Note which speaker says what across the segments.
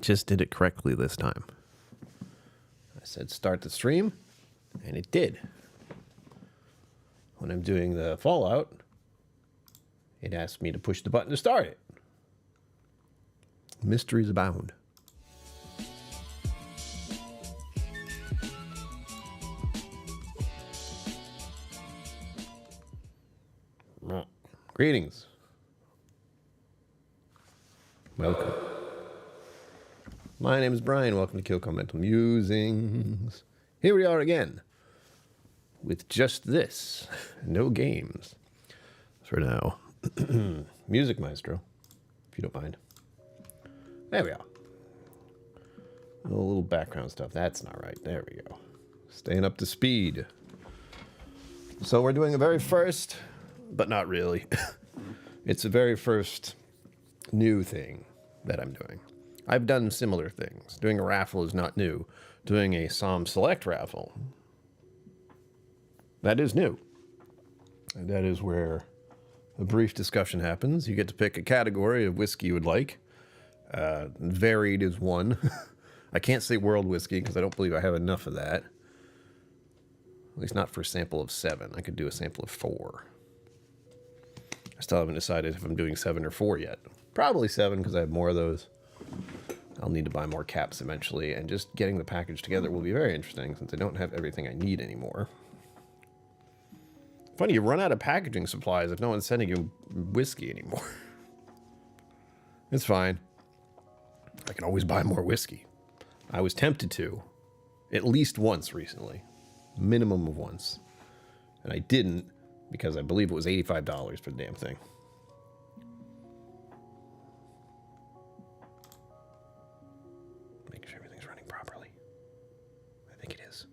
Speaker 1: just did it correctly this time. I said start the stream, and it did. When I'm doing the Fallout, it asked me to push the button to start it. Mysteries abound. Greetings. Welcome. My name is Brian. Welcome to KillCo Mental Musings. Here we are again with just this. No games for now. Music Maestro, if you don't mind. There we are. A little background stuff. That's not right. There we go. Staying up to speed. So we're doing the very first, but not really. It's the very first new thing that I'm doing. I've done similar things. Doing a raffle is not new. Doing a Somm Select raffle, that is new. And that is where a brief discussion happens. You get to pick a category of whiskey you would like. Varied is one. I can't say world whiskey because I don't believe I have enough of that. At least not for a sample of 7. I could do a sample of 4. I still haven't decided if I'm doing 7 or 4 yet. Probably 7 because I have more of those. I'll need to buy more caps eventually, and just getting the package together will be very interesting since I don't have everything I need anymore. Funny, you run out of packaging supplies if no one's sending you whiskey anymore. It's fine. I can always buy more whiskey. I was tempted to, at least once recently. Minimum of once. And I didn't, because I believe it was $85 for the damn thing. Make sure everything's running properly. I think it is.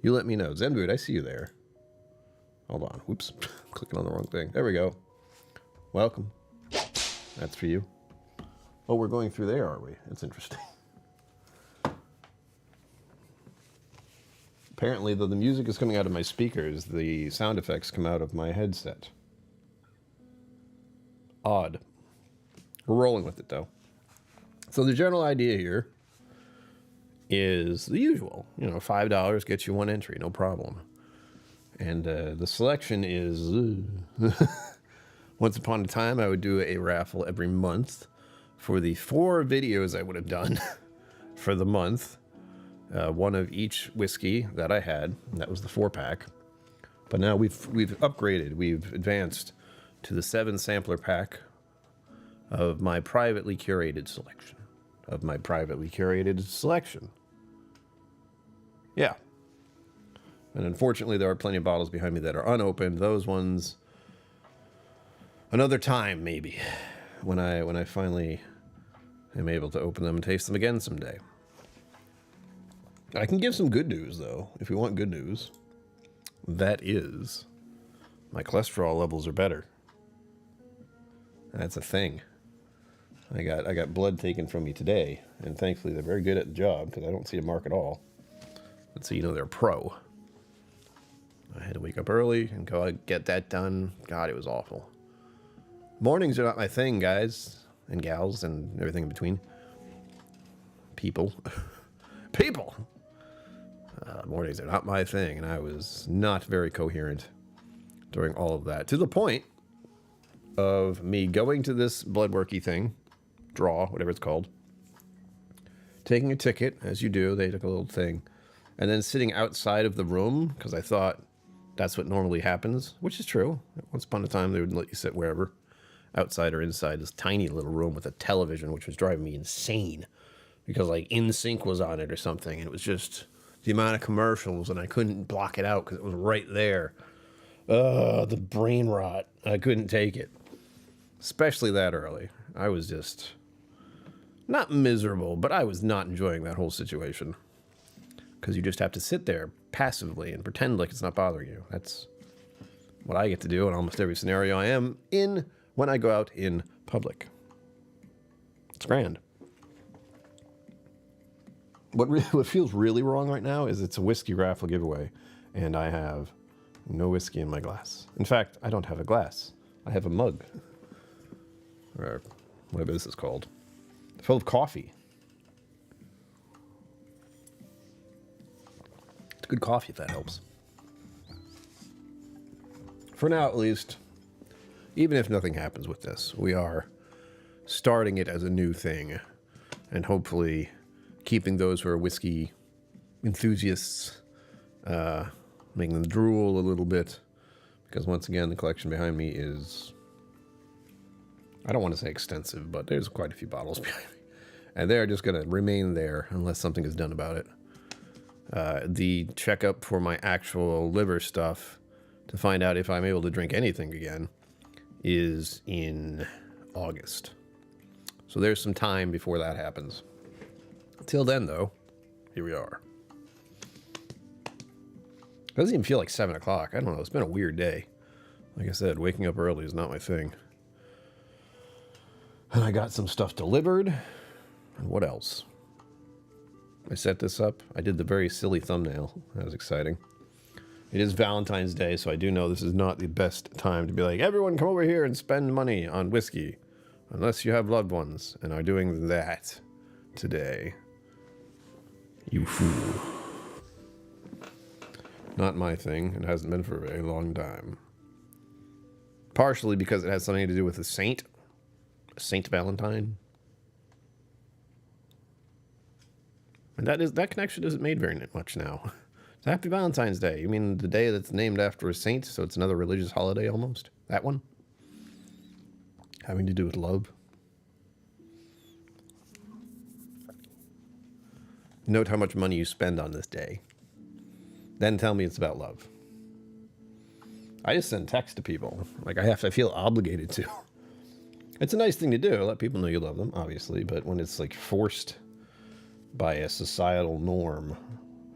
Speaker 1: You let me know. Zenboot, I see you there. Hold on. Whoops. Clicking on the wrong thing. There we go. Welcome. That's for you. Oh, we're going through there, are we? That's interesting. Apparently, though the music is coming out of my speakers, the sound effects come out of my headset. Odd. We're rolling with it, though. So the general idea here is the usual. You know, $5 gets you 1 entry, no problem. And the selection is... Once upon a time, I would do a raffle every month for the 4 videos I would have done for the month. One of each whiskey that I had. That was the 4-pack. But now we've upgraded. We've advanced to the 7 sampler pack of my privately curated selection. Yeah. And unfortunately, there are plenty of bottles behind me that are unopened. Those ones, another time maybe, when I finally am able to open them and taste them again someday. I can give some good news, though, if we want good news. That is, my cholesterol levels are better. That's a thing. I got blood taken from me today, and thankfully they're very good at the job, because I don't see a mark at all. But so you know they're pro. I had to wake up early and go get that done. God, it was awful. Mornings are not my thing, guys and gals and everything in between. People. People! Mornings are not my thing, and I was not very coherent during all of that. To the point of me going to this blood worky thing, draw, whatever it's called, taking a ticket, as you do, they took a little thing, and then sitting outside of the room, because I thought that's what normally happens, which is true. Once upon a time, they would let you sit wherever, outside or inside this tiny little room with a television, which was driving me insane, because like InSync was on it or something, and it was just the amount of commercials, and I couldn't block it out because it was right there. The brain rot. I couldn't take it. Especially that early. I was just not miserable, but I was not enjoying that whole situation. Because you just have to sit there passively and pretend like it's not bothering you. That's what I get to do in almost every scenario I am in when I go out in public. It's grand. What feels really wrong right now is it's a whiskey raffle giveaway, and I have no whiskey in my glass. In fact, I don't have a glass. I have a mug, or whatever this is called, full of coffee. good coffee if that helps. For now, at least, even if nothing happens with this, we are starting it as a new thing, and hopefully keeping those who are whiskey enthusiasts, making them drool a little bit, because once again, the collection behind me is, I don't want to say extensive, but there's quite a few bottles behind me, and they're just going to remain there unless something is done about it. The checkup for my actual liver stuff to find out if I'm able to drink anything again is in August. So there's some time before that happens. Till then, though, here we are. It doesn't even feel like 7 o'clock. I don't know. It's been a weird day. Like I said, waking up early is not my thing. And I got some stuff delivered. And what else? I set this up. I did the very silly thumbnail. That was exciting. It is Valentine's Day, so I do know this is not the best time to be like, everyone come over here and spend money on whiskey. Unless you have loved ones and are doing that today. You fool. Not my thing. It hasn't been for a very long time. Partially because it has something to do with a saint. Saint Valentine. And that connection isn't made very much now. It's Happy Valentine's Day. You mean the day that's named after a saint, so it's another religious holiday almost? That one? Having to do with love. Note how much money you spend on this day. Then tell me it's about love. I just send text to people. Like I feel obligated to. It's a nice thing to do. Let people know you love them, obviously. But when it's like forced by a societal norm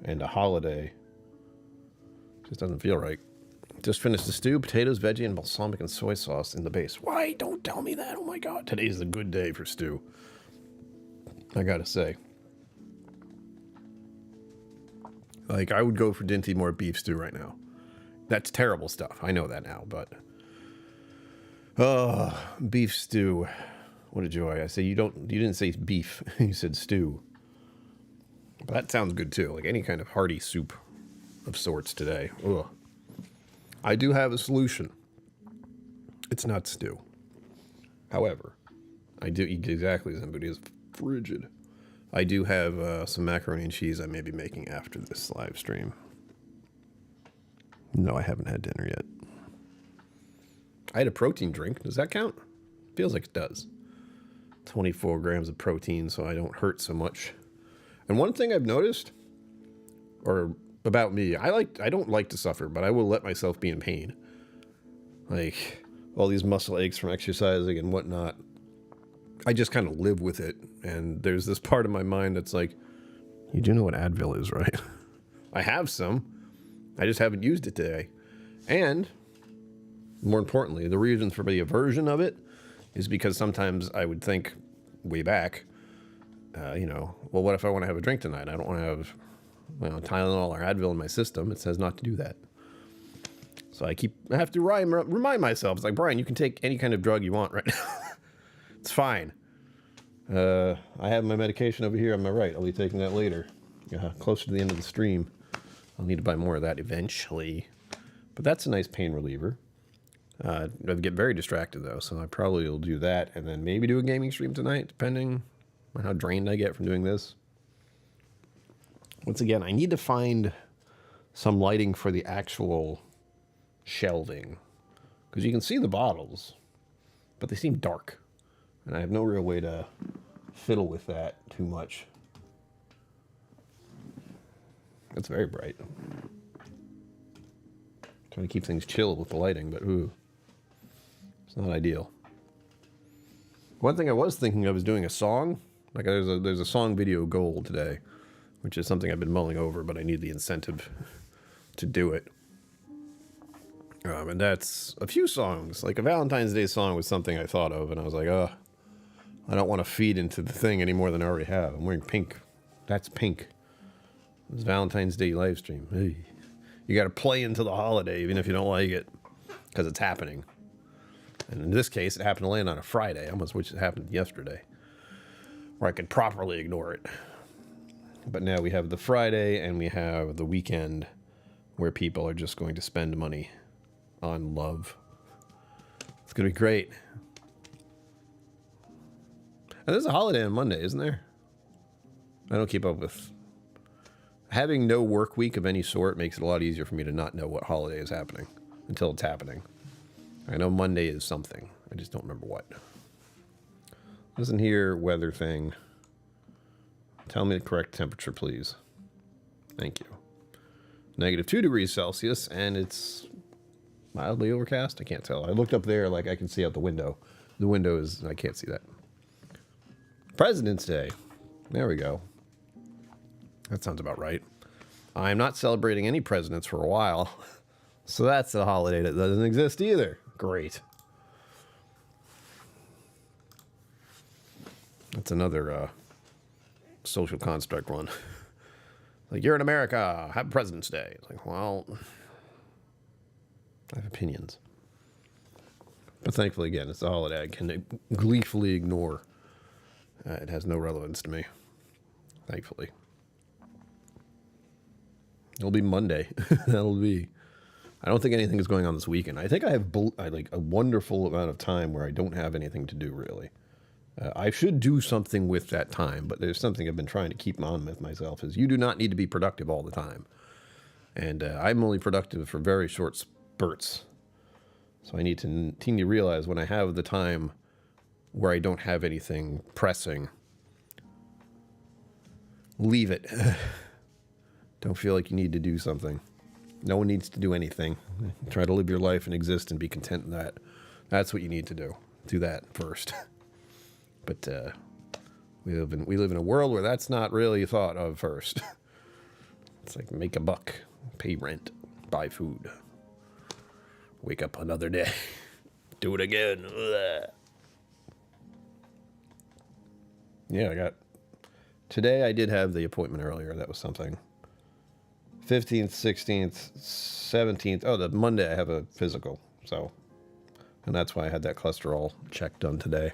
Speaker 1: and a holiday, it just doesn't feel right. Just finished the stew, potatoes, veggie, and balsamic and soy sauce in the base. Why? Don't tell me that. Oh my God. Today's a good day for stew. I gotta say. Like, I would go for Dinty more beef stew right now. That's terrible stuff. I know that now, but... beef stew. What a joy. I say you didn't say beef. You said stew. But that sounds good too. Like any kind of hearty soup of sorts today. Ugh. I do have a solution. It's not stew. However, I do eat exactly as somebody is frigid. I do have some macaroni and cheese I may be making after this live stream. No, I haven't had dinner yet. I had a protein drink. Does that count? Feels like it does. 24 grams of protein, so I don't hurt so much. And one thing I've noticed, or about me, I don't like to suffer, but I will let myself be in pain. Like all these muscle aches from exercising and whatnot. I just kind of live with it. And there's this part of my mind that's like, you do know what Advil is, right? I have some. I just haven't used it today. And more importantly, the reason for the aversion of it is because sometimes I would think way back, well, what if I want to have a drink tonight? I don't want to have, Tylenol or Advil in my system. It says not to do that. So I have to remind myself. It's like, Brian, you can take any kind of drug you want right now. It's fine. I have my medication over here on my right. I'll be taking that later. Closer to the end of the stream. I'll need to buy more of that eventually. But that's a nice pain reliever. I get very distracted, though, so I probably will do that and then maybe do a gaming stream tonight, depending on how drained I get from doing this. Once again, I need to find some lighting for the actual shelving. Because you can see the bottles, but they seem dark. And I have no real way to fiddle with that too much. It's very bright. Trying to keep things chill with the lighting, but ooh, it's not ideal. One thing I was thinking of is doing a song. Like there's a song video goal today, which is something I've been mulling over, but I need the incentive to do it. And that's a few songs. Like a Valentine's Day song was something I thought of, and I was like, I don't want to feed into the thing any more than I already have. I'm wearing pink. That's pink. It's Valentine's Day live stream. Hey. You got to play into the holiday, even if you don't like it, because it's happening. And in this case, it happened to land on a Friday. I almost wish it happened yesterday, where I could properly ignore it. But now we have the Friday and we have the weekend where people are just going to spend money on love. It's going to be great. And there's a holiday on Monday, isn't there? I don't keep up with... Having no work week of any sort makes it a lot easier for me to not know what holiday is happening until it's happening. I know Monday is something. I just don't remember what. Listen here, weather thing. Tell me the correct temperature, please. Thank you. -2 degrees Celsius, and it's mildly overcast. I can't tell. I looked up there like I can see out the window. The window is... I can't see that. President's Day. There we go. That sounds about right. I'm not celebrating any presidents for a while. So that's a holiday that doesn't exist either. Great. That's another social construct one. Like, you're in America, have President's Day. It's like, well, I have opinions. But thankfully, again, it's a holiday I can gleefully ignore. It has no relevance to me. Thankfully. It'll be Monday. That'll be... I don't think anything is going on this weekend. I think I have like a wonderful amount of time where I don't have anything to do, really. I should do something with that time, but there's something I've been trying to keep on with myself, is you do not need to be productive all the time. And I'm only productive for very short spurts. So I need to realize when I have the time where I don't have anything pressing, leave it. Don't feel like you need to do something. No one needs to do anything. Try to live your life and exist and be content in that. That's what you need to do. Do that first. But we live in a world where that's not really thought of first. It's like make a buck, pay rent, buy food, wake up another day, do it again. Ugh. Yeah, today I did have the appointment earlier. That was something. 15th, 16th, 17th. Oh, the Monday I have a physical. So, and that's why I had that cholesterol check done today.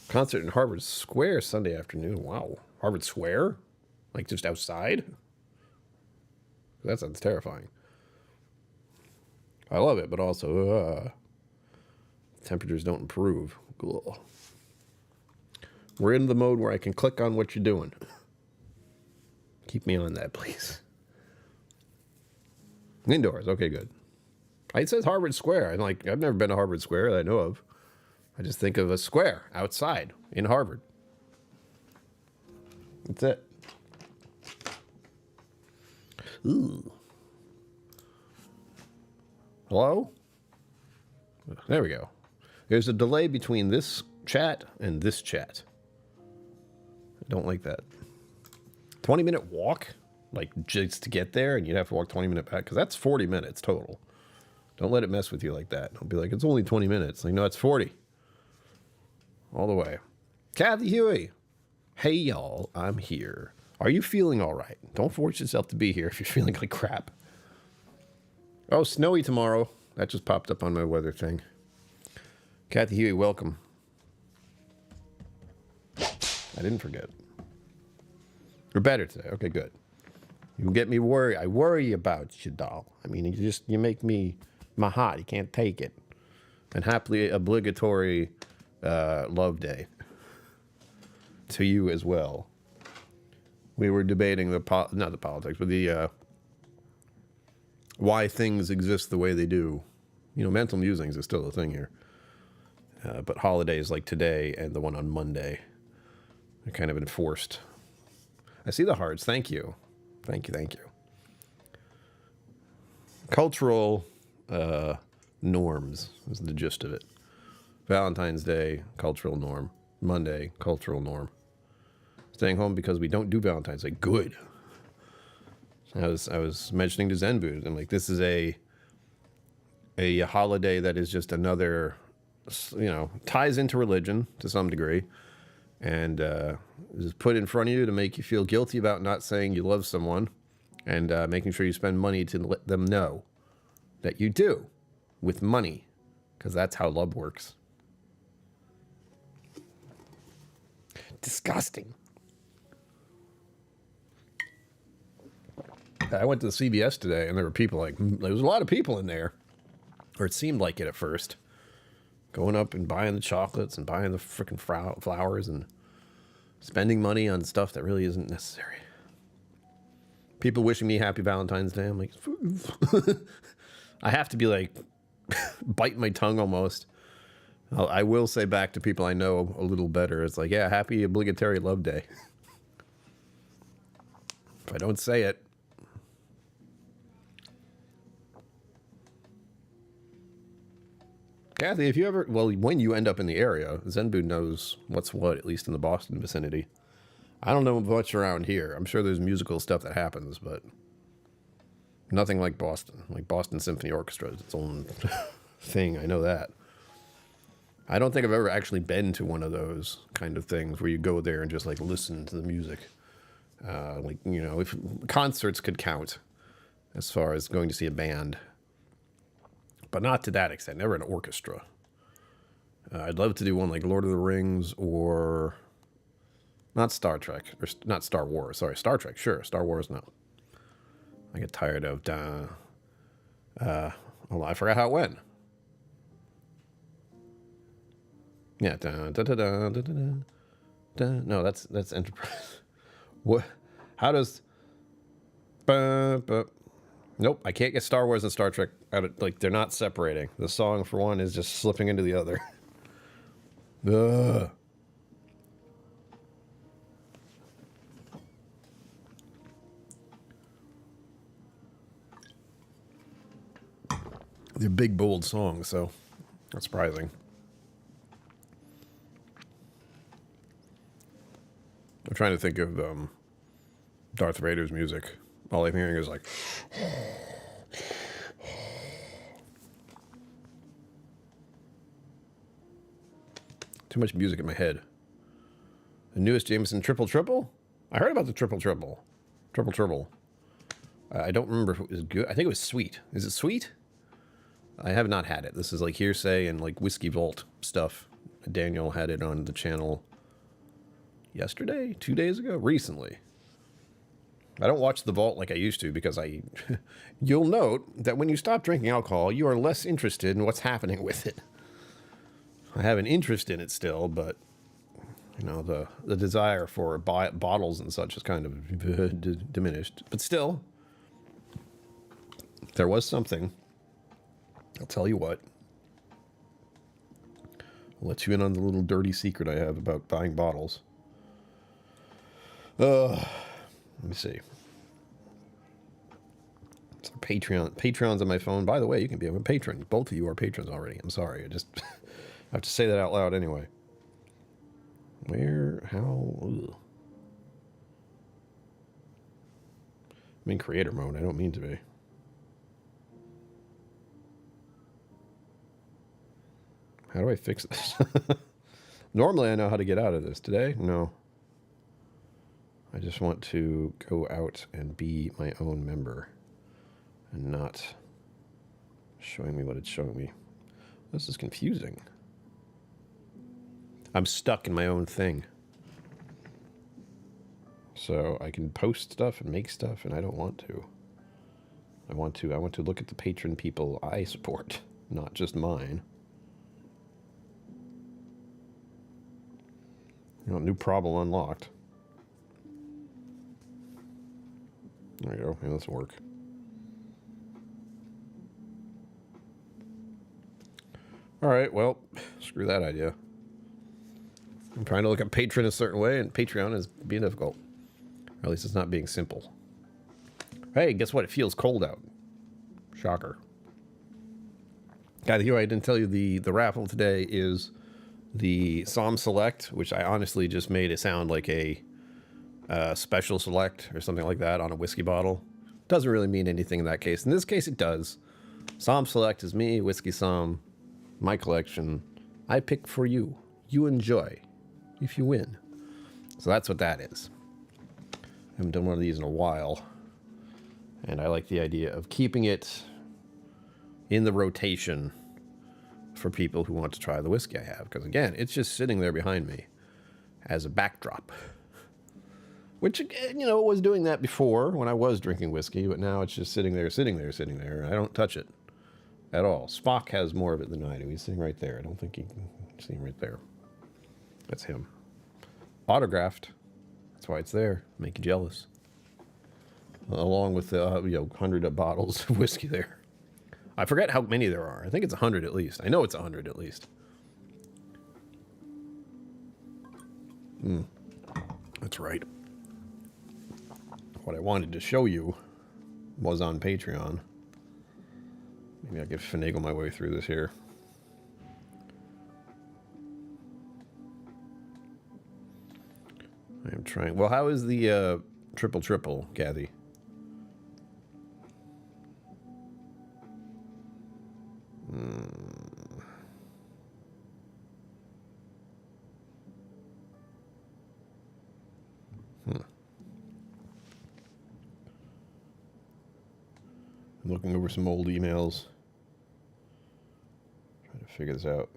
Speaker 1: Concert in Harvard Square Sunday afternoon. Wow. Harvard Square? Like just outside? That sounds terrifying. I love it, but also, temperatures don't improve. Cool. We're in the mode where I can click on what you're doing. Keep me on that, please. Indoors. Okay, good. It says Harvard Square. I'm like, I've never been to Harvard Square that I know of. I just think of a square outside in Harvard. That's it. Ooh. Hello? There we go. There's a delay between this chat and this chat. I don't like that. 20-minute walk? Like, just to get there, and you'd have to walk 20 minutes back? Because that's 40 minutes total. Don't let it mess with you like that. I'll be like, it's only 20 minutes. Like, no, it's 40. All the way. Kathy Huey. Hey, y'all. I'm here. Are you feeling all right? Don't force yourself to be here if you're feeling like crap. Oh, snowy tomorrow. That just popped up on my weather thing. Kathy Huey, welcome. I didn't forget. You're better today. Okay, good. You get me worried. I worry about you, doll. I mean, you make me my heart. You can't take it. And happily obligatory love day to you as well. We were debating not the politics, but the why things exist the way they do. You know, mental musings is still a thing here. But holidays like today and the one on Monday are kind of enforced. I see the hearts. Thank you. Thank you. Thank you. Cultural norms is the gist of it. Valentine's Day, cultural norm. Monday, cultural norm. Staying home because we don't do Valentine's Day. Good. I was mentioning to Zenbu, I'm like, this is a holiday that is just another, ties into religion to some degree. And is put in front of you to make you feel guilty about not saying you love someone, and making sure you spend money to let them know that you do with money, because that's how love works. Disgusting. I went to the CVS today, and there were people there was a lot of people in there, or it seemed like it at first, going up and buying the chocolates and buying the freaking flowers and spending money on stuff that really isn't necessary. People wishing me happy Valentine's Day. I'm like, I have to be like, bite my tongue almost. I will say back to people I know a little better. It's like, yeah, happy obligatory love day. If I don't say it. Kathy, if you ever, well, when you end up in the area, Zenbu knows what's what, at least in the Boston vicinity. I don't know much around here. I'm sure there's musical stuff that happens, but nothing like Boston. Like Boston Symphony Orchestra is its own thing. I know that. I don't think I've ever actually been to one of those kind of things where you go there and just like listen to the music. Like, you know, if concerts could count as far as going to see a band. But not to that extent. Never an orchestra. I'd love to do one like Lord of the Rings or not Star Trek or not Star Wars. Sorry, Star Trek. Sure, Star Wars. No. I get tired of. Hold on, I forgot how it went. Yeah. No, that's Enterprise. What? How does? Nope, I can't get Star Wars and Star Trek out of, like, they're not separating. The song, for one, is just slipping into the other. Ugh. They're big, bold songs, so not surprising. I'm trying to think of Darth Vader's music. All I'm hearing is like... Too much music in my head. The newest Jameson triple? I heard about the triple. I don't remember if it was good. I think it was sweet. Is it sweet? I have not had it. This is like hearsay and like Whiskey Vault stuff. Daniel had it on the channel yesterday, 2 days ago, recently. I don't watch the Vault like I used to because you'll note that when you stop drinking alcohol, you are less interested in what's happening with it. I have an interest in it still, but you know, the desire for bottles and such is kind of diminished. But still, there was something. I'll tell you what. I'll let you in on the little dirty secret I have about buying bottles. Let me see. So Patreon's on my phone. By the way, you can be a patron. Both of you are patrons already. I'm sorry. I just have to say that out loud anyway. Where? How? Ugh. I'm in creator mode. I don't mean to be. How do I fix this? Normally I know how to get out of this. Today? No. I just want to go out and be my own member and not showing me what it's showing me. This is confusing. I'm stuck in my own thing. So I can post stuff and make stuff, and I don't want to. I want to look at the patron people I support, not just mine. You know, new problem unlocked. There you go. Yeah, this will work. All right, well, screw that idea. I'm trying to look at Patreon a certain way, and Patreon is being difficult. Or at least it's not being simple. Hey, guess what? It feels cold out. Shocker. Guys, here I didn't tell you the raffle today is the Somm Select, which I honestly just made it sound like a special select or something like that on a whiskey bottle. Doesn't really mean anything in that case. In this case, it does. Somm Select is me, Whiskey Somm, my collection. I pick for you. You enjoy. If you win. So that's what that is. I haven't done one of these in a while. And I like the idea of keeping it in the rotation for people who want to try the whiskey I have. Because again, it's just sitting there behind me as a backdrop. Which, you know, was doing that before when I was drinking whiskey, but now it's just sitting there. I don't touch it at all. Spock has more of it than I do. He's sitting right there. I don't think you can see him right there. That's him. Autographed. That's why it's there. Make you jealous. Along with the, 100 of bottles of whiskey there. I forget how many there are. I think it's 100 at least. I know it's 100 at least. That's right. What I wanted to show you was on Patreon. Maybe I could finagle my way through this here. I am trying. Well, how is the triple, Kathy? I'm looking over some old emails. Trying to figure this out.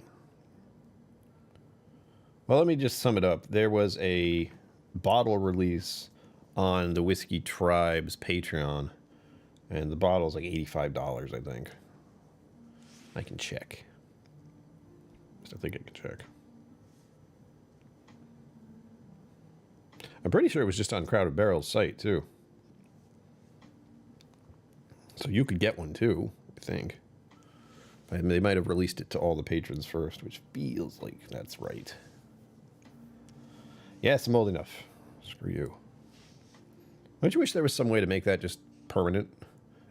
Speaker 1: Well, let me just sum it up. There was a bottle release on the Whiskey Tribe's Patreon, and the bottle's like $85, I think. I can check. I think I can check. I'm pretty sure it was just on Crowded Barrel's site, too. So you could get one, too, I think. They might have released it to all the patrons first, which feels like that's right. Yes, I'm old enough. Screw you. Don't you wish there was some way to make that just permanent?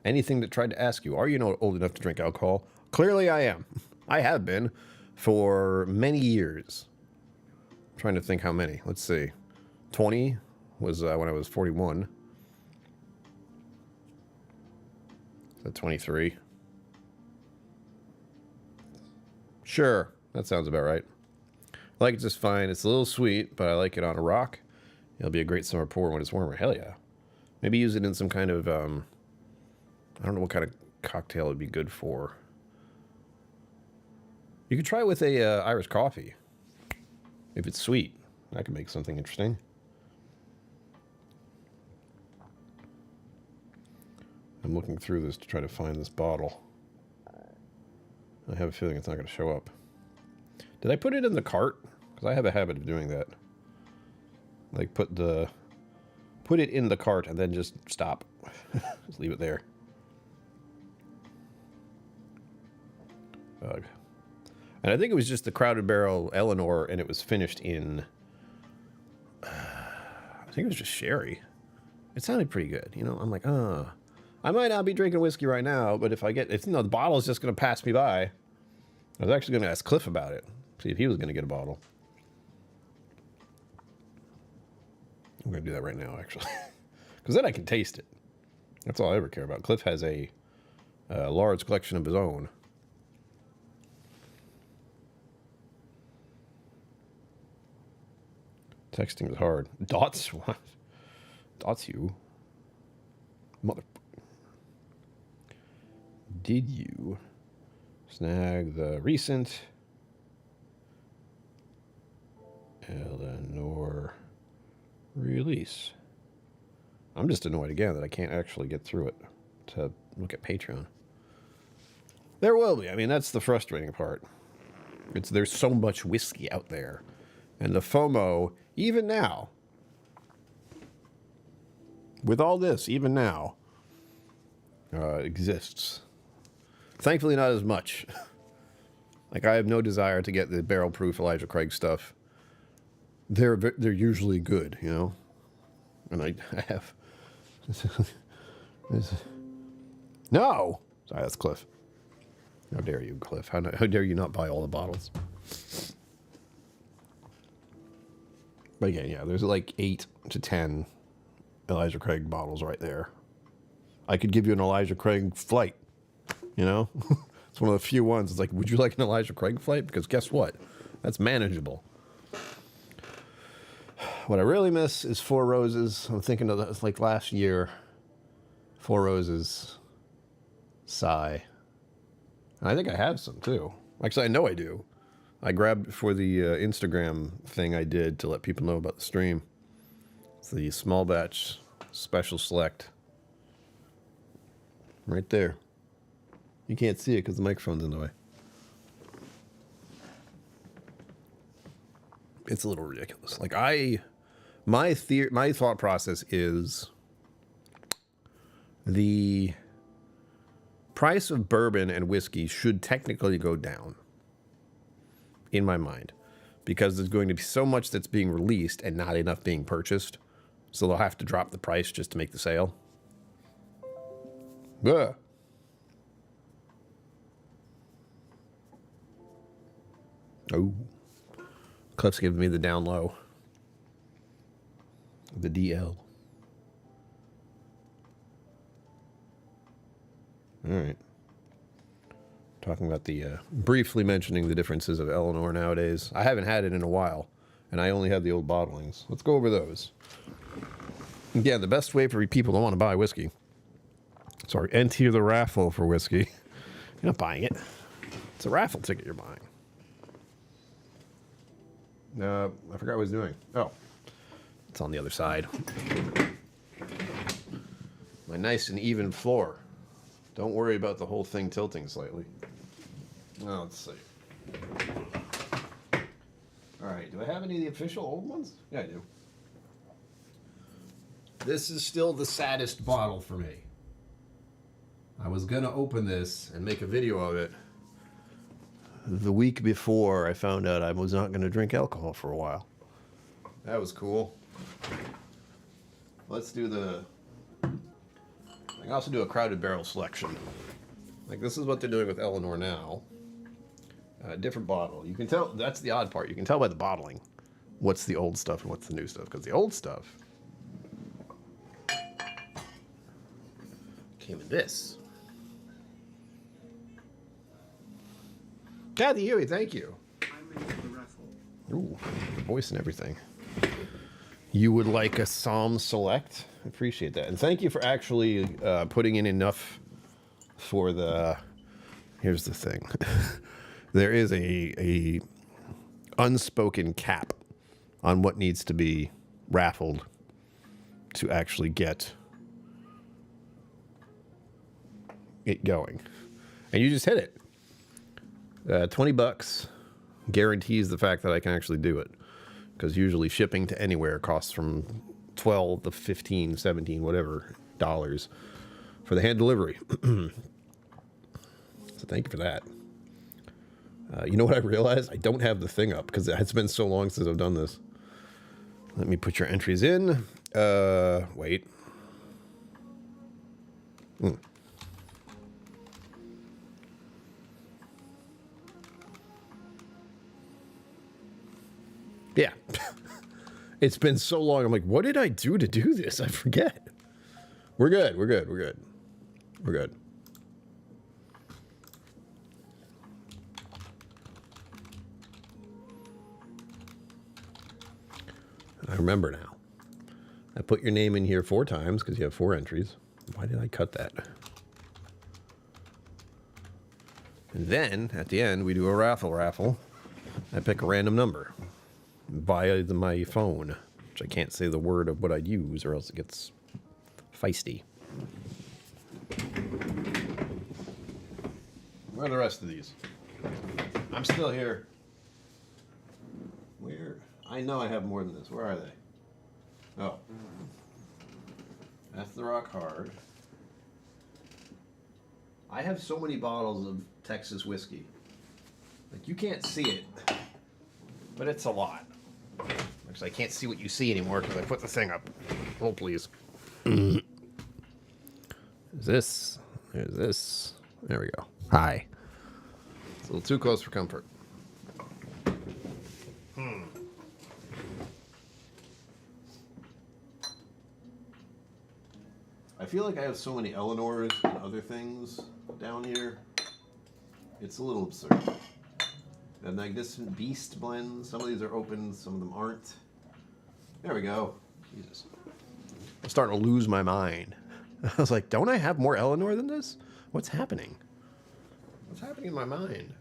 Speaker 1: Anything that tried to ask you, are you not old enough to drink alcohol? Clearly I am. I have been for many years. I'm trying to think how many. Let's see. 20 was when I was 41. So 23. Sure, that sounds about right. I like it just fine. It's a little sweet, but I like it on a rock. It'll be a great summer pour when it's warmer. Hell yeah. Maybe use it in some kind of, I don't know what kind of cocktail it'd be good for. You could try it with a Irish coffee. If it's sweet, that could make something interesting. I'm looking through this to try to find this bottle. I have a feeling it's not going to show up. Did I put it in the cart? Because I have a habit of doing that. Like put it in the cart and then just stop. Just leave it there. Ugh. And I think it was just the Crowded Barrel Eleanor, and it was finished in, I think it was just sherry. It sounded pretty good, you know. I'm like, I might not be drinking whiskey right now, but if the bottle is just going to pass me by. I was actually going to ask Cliff about it, see if he was going to get a bottle. I'm going to do that right now, actually, because then I can taste it. That's all I ever care about. Cliff has a large collection of his own. Texting is hard. Dots? What? Dots you? Mother... Did you snag the recent Eleanor release? I'm just annoyed again that I can't actually get through it to look at Patreon. There will be. I mean, that's the frustrating part. There's so much whiskey out there. And the FOMO, even now, with all this, even now, exists. Thankfully, not as much. Like, I have no desire to get the barrel-proof Elijah Craig stuff. They're usually good, you know? And I have... No! Sorry, that's Cliff. How dare you, Cliff? How dare you not buy all the bottles? But again, yeah, there's like 8 to 10 Elijah Craig bottles right there. I could give you an Elijah Craig flight, you know? It's one of the few ones. It's like, would you like an Elijah Craig flight? Because guess what? That's manageable. What I really miss is Four Roses. I'm thinking of that, like last year. Four Roses. Sigh. And I think I have some too. Actually, I know I do. I grabbed for the Instagram thing I did to let people know about the stream. It's the small batch special select. Right there. You can't see it because the microphone's in the way. It's a little ridiculous. Like my thought process is the price of bourbon and whiskey should technically go down in my mind, because there's going to be so much that's being released and not enough being purchased. So they'll have to drop the price just to make the sale. Yeah. Oh. Cliff's giving me the down low. The DL. All right. Talking about briefly mentioning the differences of Eleanor nowadays. I haven't had it in a while, and I only have the old bottlings. Let's go over those. Yeah, the best way for people that want to buy whiskey. Sorry, enter the raffle for whiskey. You're not buying it. It's a raffle ticket you're buying. I forgot what I was doing. Oh, it's on the other side. My nice and even floor. Don't worry about the whole thing tilting slightly. Now, let's see. All right, do I have any of the official old ones? Yeah, I do. This is still the saddest bottle for me. I was going to open this and make a video of it the week before I found out I was not going to drink alcohol for a while. That was cool. Let's do I can also do a crowded barrel selection. Like, this is what they're doing with Eleanor now. Different bottle. You can tell, that's the odd part. You can tell by the bottling what's the old stuff and what's the new stuff. Because the old stuff came in this. Kathy Huey, thank you. I'm in the Raffle. Ooh, voice and everything. You would like a Somm Select? I appreciate that. And thank you for actually putting in enough for the... Here's the thing. There is a unspoken cap on what needs to be raffled to actually get it going. And you just hit it. $20 guarantees the fact that I can actually do it, because usually shipping to anywhere costs from 12 to 15, 17, whatever dollars for the hand delivery. So thank you for that. You know what I realized? I don't have the thing up because it's been so long since I've done this. Let me put your entries in. Wait. Yeah. It's been so long. I'm like, what did I do to do this? I forget. We're good. We're good. We're good. We're good. I remember now. I put your name in here 4 times because you have 4 entries. Why did I cut that? And then, at the end, we do a raffle. I pick a random number via my phone, which I can't say the word of what I'd use or else it gets feisty. Where are the rest of these? I'm still here. Where? I know I have more than this. Where are they? Oh. That's the Rock Hard. I have so many bottles of Texas whiskey. Like, you can't see it, but it's a lot. Actually, I can't see what you see anymore because I put the thing up. Hold, please. There's this. There's this. There we go. Hi. It's a little too close for comfort. I feel like I have so many Eleanors and other things down here. It's a little absurd. The Magnificent Beast blends. Some of these are open, some of them aren't. There we go. Jesus. I'm starting to lose my mind. I was like, don't I have more Eleanor than this? What's happening? What's happening in my mind?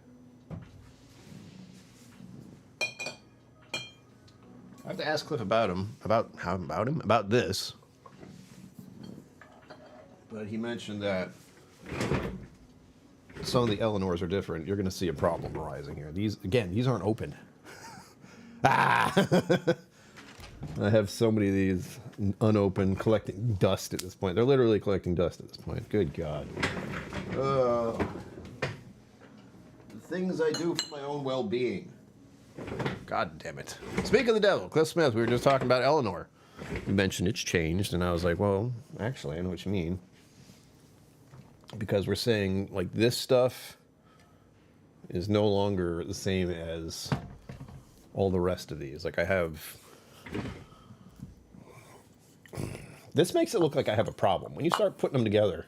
Speaker 1: have to ask Cliff about him, about this. But he mentioned that some of the Eleanors are different. You're going to see a problem arising here. These aren't open. Ah! I have so many of these unopened, collecting dust at this point. They're literally collecting dust at this point. Good God. The things I do for my own well-being. God damn it. Speak of the devil, Cliff Smith, we were just talking about Eleanor. You mentioned it's changed, and I was like, well, actually, I know what you mean. Because we're saying, like, this stuff is no longer the same as all the rest of these. Like, I have... This makes it look like I have a problem. When you start putting them together,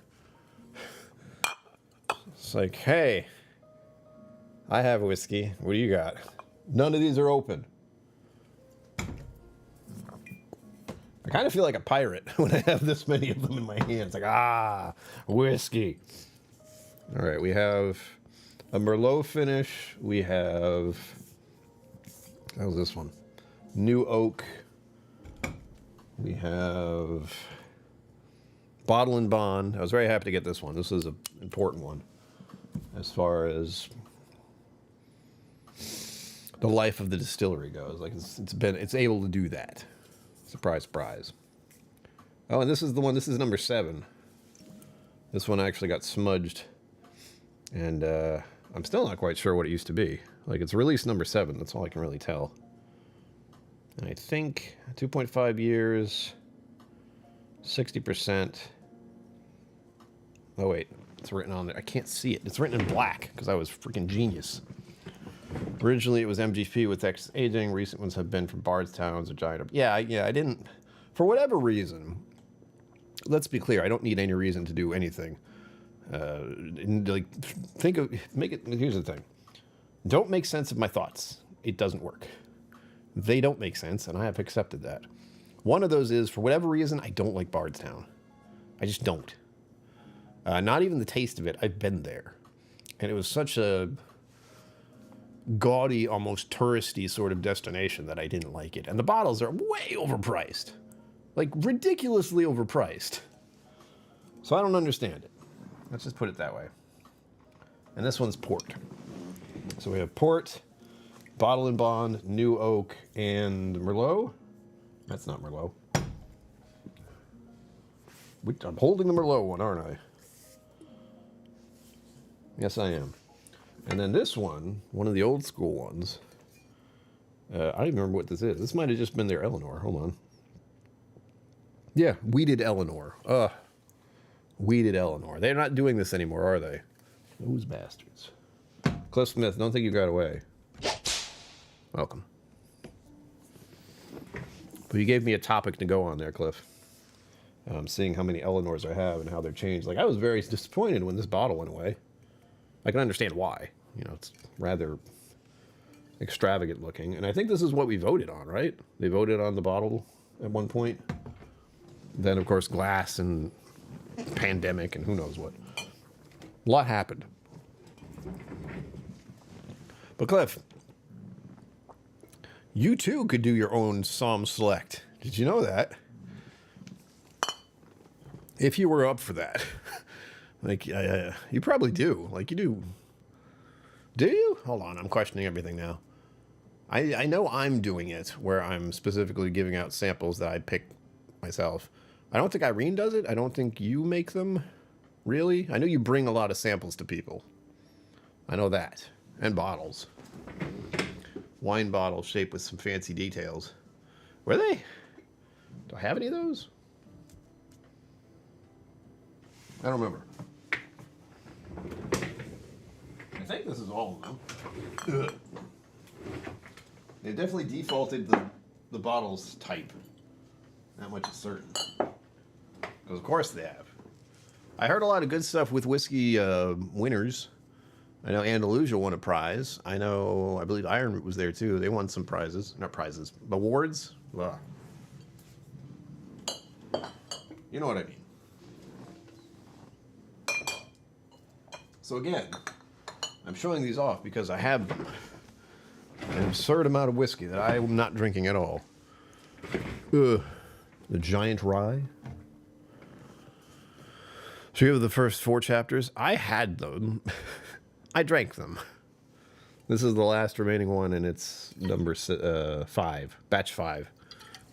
Speaker 1: it's like, hey, I have whiskey. What do you got? None of these are open. I kind of feel like a pirate when I have this many of them in my hands. Like, whiskey. All right, we have a Merlot finish. We have... How was this one? New Oak. We have Bottle and Bond. I was very happy to get this one. This is an important one as far as the life of the distillery goes. Like it's able to do that. Surprise, surprise. Oh, and this is the one. This is number 7. This one actually got smudged, and I'm still not quite sure what it used to be. Like, it's release number 7. That's all I can really tell. And I think 2.5 years, 60%. Oh, wait. It's written on there. I can't see it. It's written in black because I was freaking genius. Originally, it was MGP with X aging. Recent ones have been from Bardstown's or Giant. Yeah, I didn't... For whatever reason, let's be clear. I don't need any reason to do anything. Here's the thing. Don't make sense of my thoughts. It doesn't work. They don't make sense, and I have accepted that. One of those is, for whatever reason, I don't like Bardstown. I just don't. Not even the taste of it. I've been there. And it was such a gaudy, almost touristy sort of destination that I didn't like it. And the bottles are way overpriced. Like, ridiculously overpriced. So I don't understand it. Let's just put it that way. And this one's port. So we have port, Bottle and Bond, New Oak, and Merlot. That's not Merlot. I'm holding the Merlot one, aren't I? Yes, I am. And then this one of the old school ones. I don't even remember what this is. This might have just been their Eleanor. Hold on. Yeah, Weeded Eleanor. Weeded Eleanor. They're not doing this anymore, are they? Those bastards. Cliff Smith, don't think you got away. Welcome. But you gave me a topic to go on there, Cliff. Seeing how many Eleanors I have and how they're changed. Like, I was very disappointed when this bottle went away. I can understand why. You know, it's rather extravagant looking. And I think this is what we voted on, right? They voted on the bottle at one point. Then, of course, glass and pandemic and who knows what. A lot happened. But Cliff, you too could do your own Somm Select. Did you know that? If you were up for that. Like, you probably do. Like, you do. Do you? Hold on, I'm questioning everything now. I know I'm doing it, where I'm specifically giving out samples that I pick myself. I don't think Irene does it. I don't think you make them, really. I know you bring a lot of samples to people. I know that. And bottles. Wine bottle shaped with some fancy details. Were they? Do I have any of those? I don't remember. I think this is all of them. Ugh. They definitely defaulted the bottles type. That much is certain. Because of course they have. I heard a lot of good stuff with whiskey winners. I know Andalusia won a prize. I believe Iron Root was there too. They won some prizes. Not prizes, awards. Ugh. You know what I mean. So again, I'm showing these off because I have them. An absurd amount of whiskey that I am not drinking at all. The giant rye. So you have the first 4 chapters. I had them. I drank them. This is the last remaining one, and it's number 5, batch 5.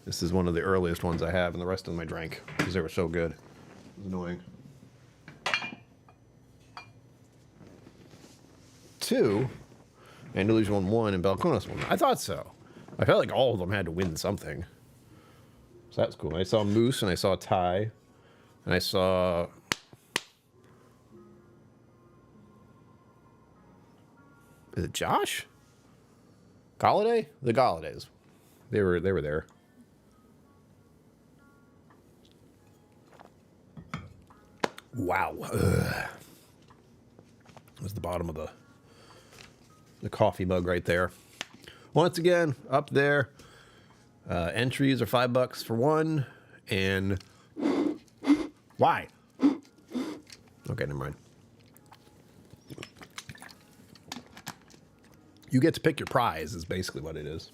Speaker 1: This is one of the earliest ones I have, and the rest of them I drank because they were so good. It was annoying. 2, Andalusian 1, and Balcones 1. I thought so. I felt like all of them had to win something. So that's cool. I saw Moose, and I saw Ty, and I saw... Is it Josh? Galladay? The Galladays. They were there. Wow. That's the bottom of the coffee mug right there. Once again, up there. Entries are $5 for one, and why? Okay, never mind. You get to pick your prize is basically what it is.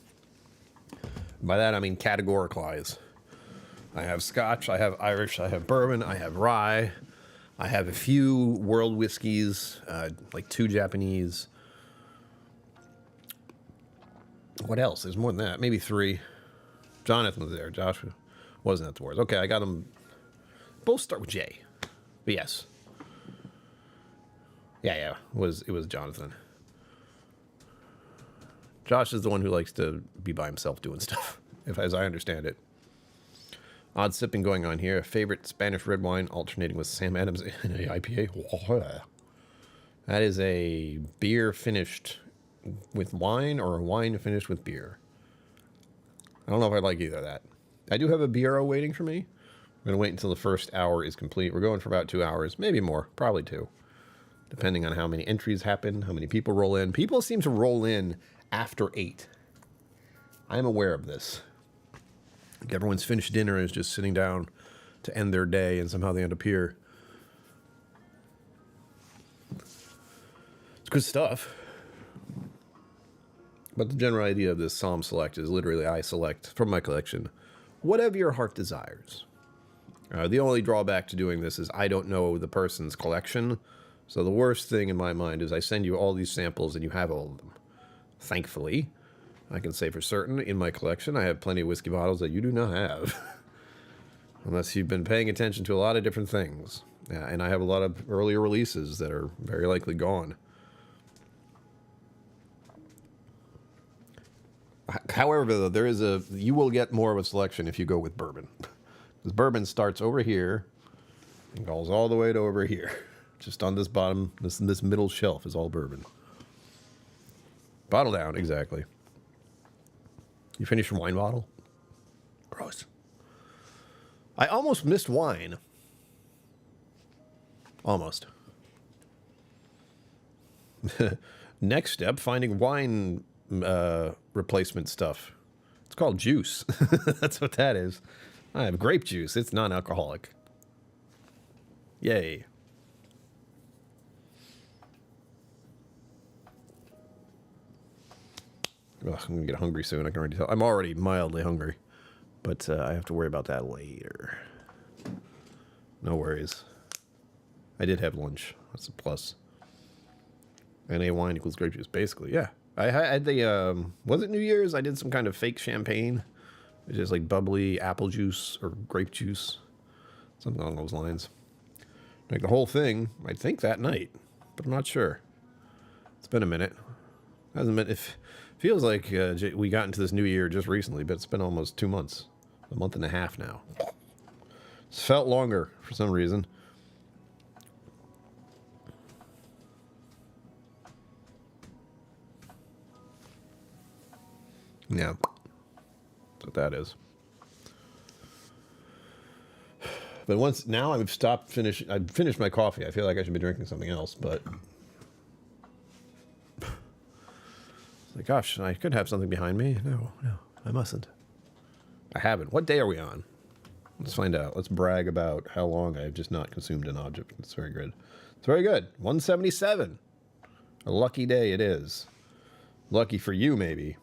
Speaker 1: By that I mean categoricalize. I have Scotch, I have Irish, I have Bourbon, I have Rye, I have a few world whiskeys, like 2 Japanese. What else? There's more than that. Maybe 3. Jonathan was there. Joshua wasn't at the wars. Okay, I got them. Both start with J. But yes. Yeah. It was Jonathan. Josh is the one who likes to be by himself doing stuff, as I understand it. Odd sipping going on here. Favorite Spanish red wine alternating with Sam Adams in a IPA. That is a beer finished with wine or a wine finished with beer. I don't know if I like either of that. I do have a bureau waiting for me. I'm going to wait until the first hour is complete. We're going for about 2 hours, maybe more, probably 2. Depending on how many entries happen, how many people roll in. People seem to roll in after 8. I am aware of this. Like everyone's finished dinner and is just sitting down to end their day, and somehow they end up here. It's good stuff. But the general idea of this Somm Select is literally I select from my collection whatever your heart desires. The only drawback to doing this is I don't know the person's collection. So the worst thing in my mind is I send you all these samples and you have all of them. Thankfully, I can say for certain in my collection I have plenty of whiskey bottles that you do not have. Unless you've been paying attention to a lot of different things. And I have a lot of earlier releases that are very likely gone. However, though, you will get more of a selection if you go with Bourbon. Because Bourbon starts over here and goes all the way to over here. Just on this bottom, this middle shelf is all Bourbon. Bottle down, exactly. You finished your wine bottle? Gross. I almost missed wine. Almost. Next step, finding wine replacement stuff. It's called juice. That's what that is. I have grape juice. It's non-alcoholic. Yay. Ugh, I'm gonna get hungry soon. I can already tell. I'm already mildly hungry, but I have to worry about that later. No worries. I did have lunch. That's a plus. NA wine equals grape juice, basically. Yeah. I had the, was it New Year's? I did some kind of fake champagne. It's just like bubbly apple juice or grape juice. Something along those lines. Like the whole thing, I think that night, but I'm not sure. It's been a minute. Hasn't been, it feels like we got into this new year just recently, but it's been almost 2 months. A month and a half now. It's felt longer for some reason. Yeah, that's what that is. But now I've finished my coffee. I feel like I should be drinking something else, but like, gosh, I could have something behind me. No, I mustn't. I haven't. What day are we on? Let's find out. Let's brag about how long I've just not consumed an object. It's very good. It's very good. 177. A lucky day it is. Lucky for you, maybe.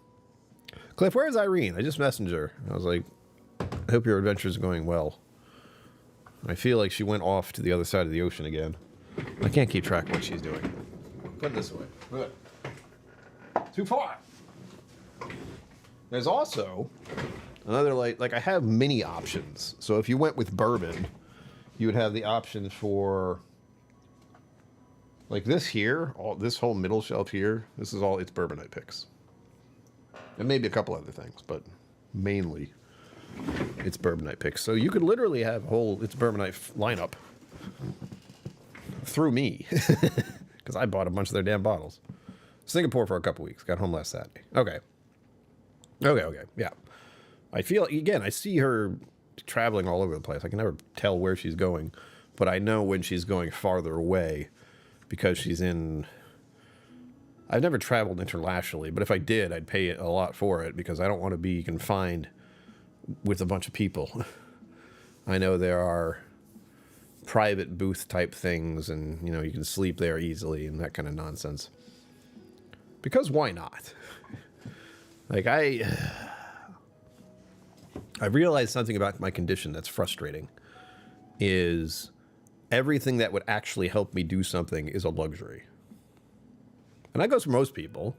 Speaker 1: Cliff, where's Irene? I just messaged her. I was like, hope your adventures are going well. I feel like she went off to the other side of the ocean again. I can't keep track of what she's doing. Put it this way. Good. Too far. There's also another, like I have many options. So if you went with bourbon, you would have the option for, like this here, this whole middle shelf here, this is all its bourbonite picks. And maybe a couple other things, but mainly it's bourbonite picks. So you could literally have a whole it's bourbonite lineup through me, because I bought a bunch of their damn bottles. Singapore for a couple weeks. Got home last Saturday. Okay, yeah. I feel, again, I see her traveling all over the place. I can never tell where she's going, but I know when she's going farther away because she's in... I've never traveled internationally, but if I did, I'd pay a lot for it because I don't want to be confined with a bunch of people. I know there are private booth type things and, you know, you can sleep there easily and that kind of nonsense. Because why not? Like, I realized something about my condition that's frustrating, is everything that would actually help me do something is a luxury. And that goes for most people.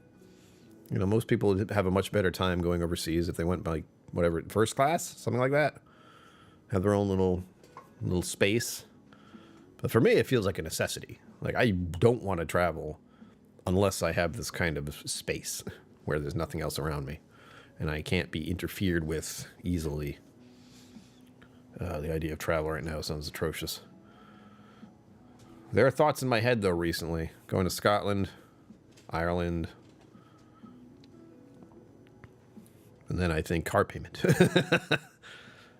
Speaker 1: You know, most people have a much better time going overseas if they went by, whatever, first class, something like that. Have their own little space. But for me, it feels like a necessity. Like, I don't want to travel unless I have this kind of space where there's nothing else around me and I can't be interfered with easily. The idea of travel right now sounds atrocious. There are thoughts in my head, though, recently. Going to Scotland, Ireland, and then I think car payment.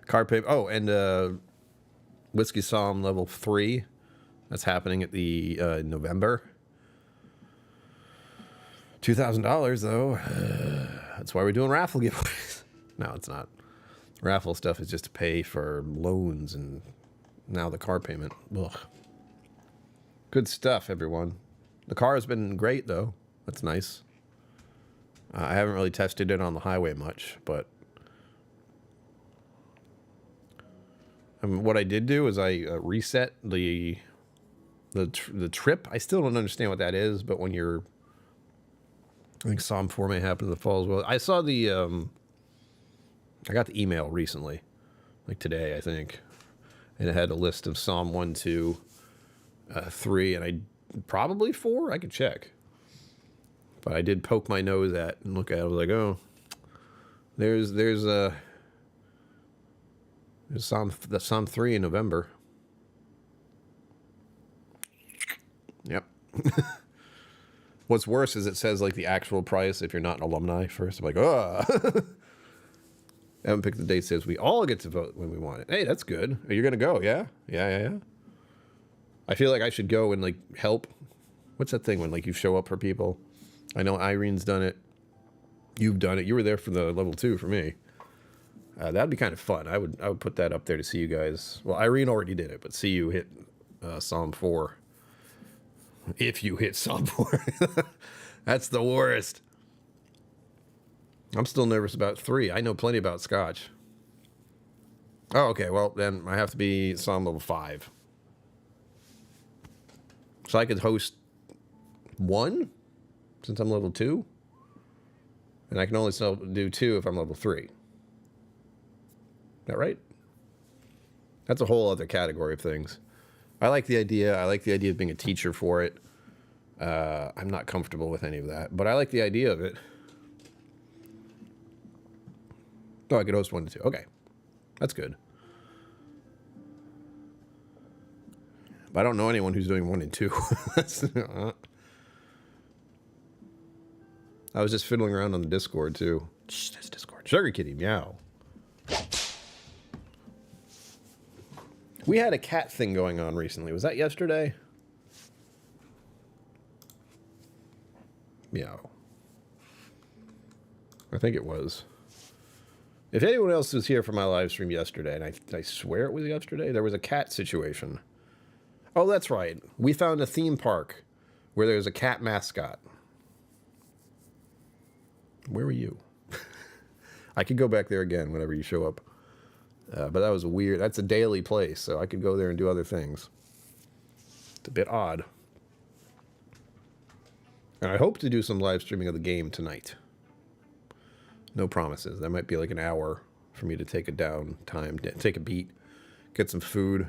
Speaker 1: Car payment. Oh, and Whiskey Somm level 3. That's happening at the November. $2,000 though. That's why we're doing raffle giveaways. No, it's not. Raffle stuff is just to pay for loans and now the car payment. Ugh. Good stuff, everyone. The car has been great though. That's nice. I haven't really tested it on the highway much, but what I did do is I reset the trip. I still don't understand what that is, but when you're, I think Somm 4 may happen in the fall as well. I saw the, I got the email recently, like today, I think, and it had a list of Somm 1, 2, 3, and I probably 4. I could check, but I did poke my nose at and look at it. I was like, oh, there's Somm 3 in November. Yep. What's worse is it says like the actual price if you're not an alumni first. I'm like, oh. I haven't picked the date. Says we all get to vote when we want it. Hey, that's good. Are you gonna go? Yeah. I feel like I should go and like help. What's that thing when like you show up for people? I know Irene's done it. You've done it. You were there for the level 2 for me. That'd be kind of fun. I would put that up there to see you guys. Well, Irene already did it, but see you hit Somm 4. If you hit Somm 4. That's the worst. I'm still nervous about 3. I know plenty about Scotch. Oh, okay. Well, then I have to be Somm level 5. So I could host 1 since I'm level 2. And I can only still do 2 if I'm level 3. Is that right? That's a whole other category of things. I like the idea. I like the idea of being a teacher for it. I'm not comfortable with any of that, but I like the idea of it. Oh, I could host 1 to 2. Okay. That's good. But I don't know anyone who's doing 1 and 2. I was just fiddling around on the Discord, too. Shh, that's Discord. Sugar Kitty, meow. We had a cat thing going on recently. Was that yesterday? Meow. I think it was. If anyone else was here for my live stream yesterday, and I swear it was yesterday, there was a cat situation. Oh, that's right. We found a theme park where there's a cat mascot. Where were you? I could go back there again whenever you show up. But that was that's a daily place, so I could go there and do other things. It's a bit odd. And I hope to do some live streaming of the game tonight. No promises. That might be like an hour for me to take a down time, take a beat, get some food.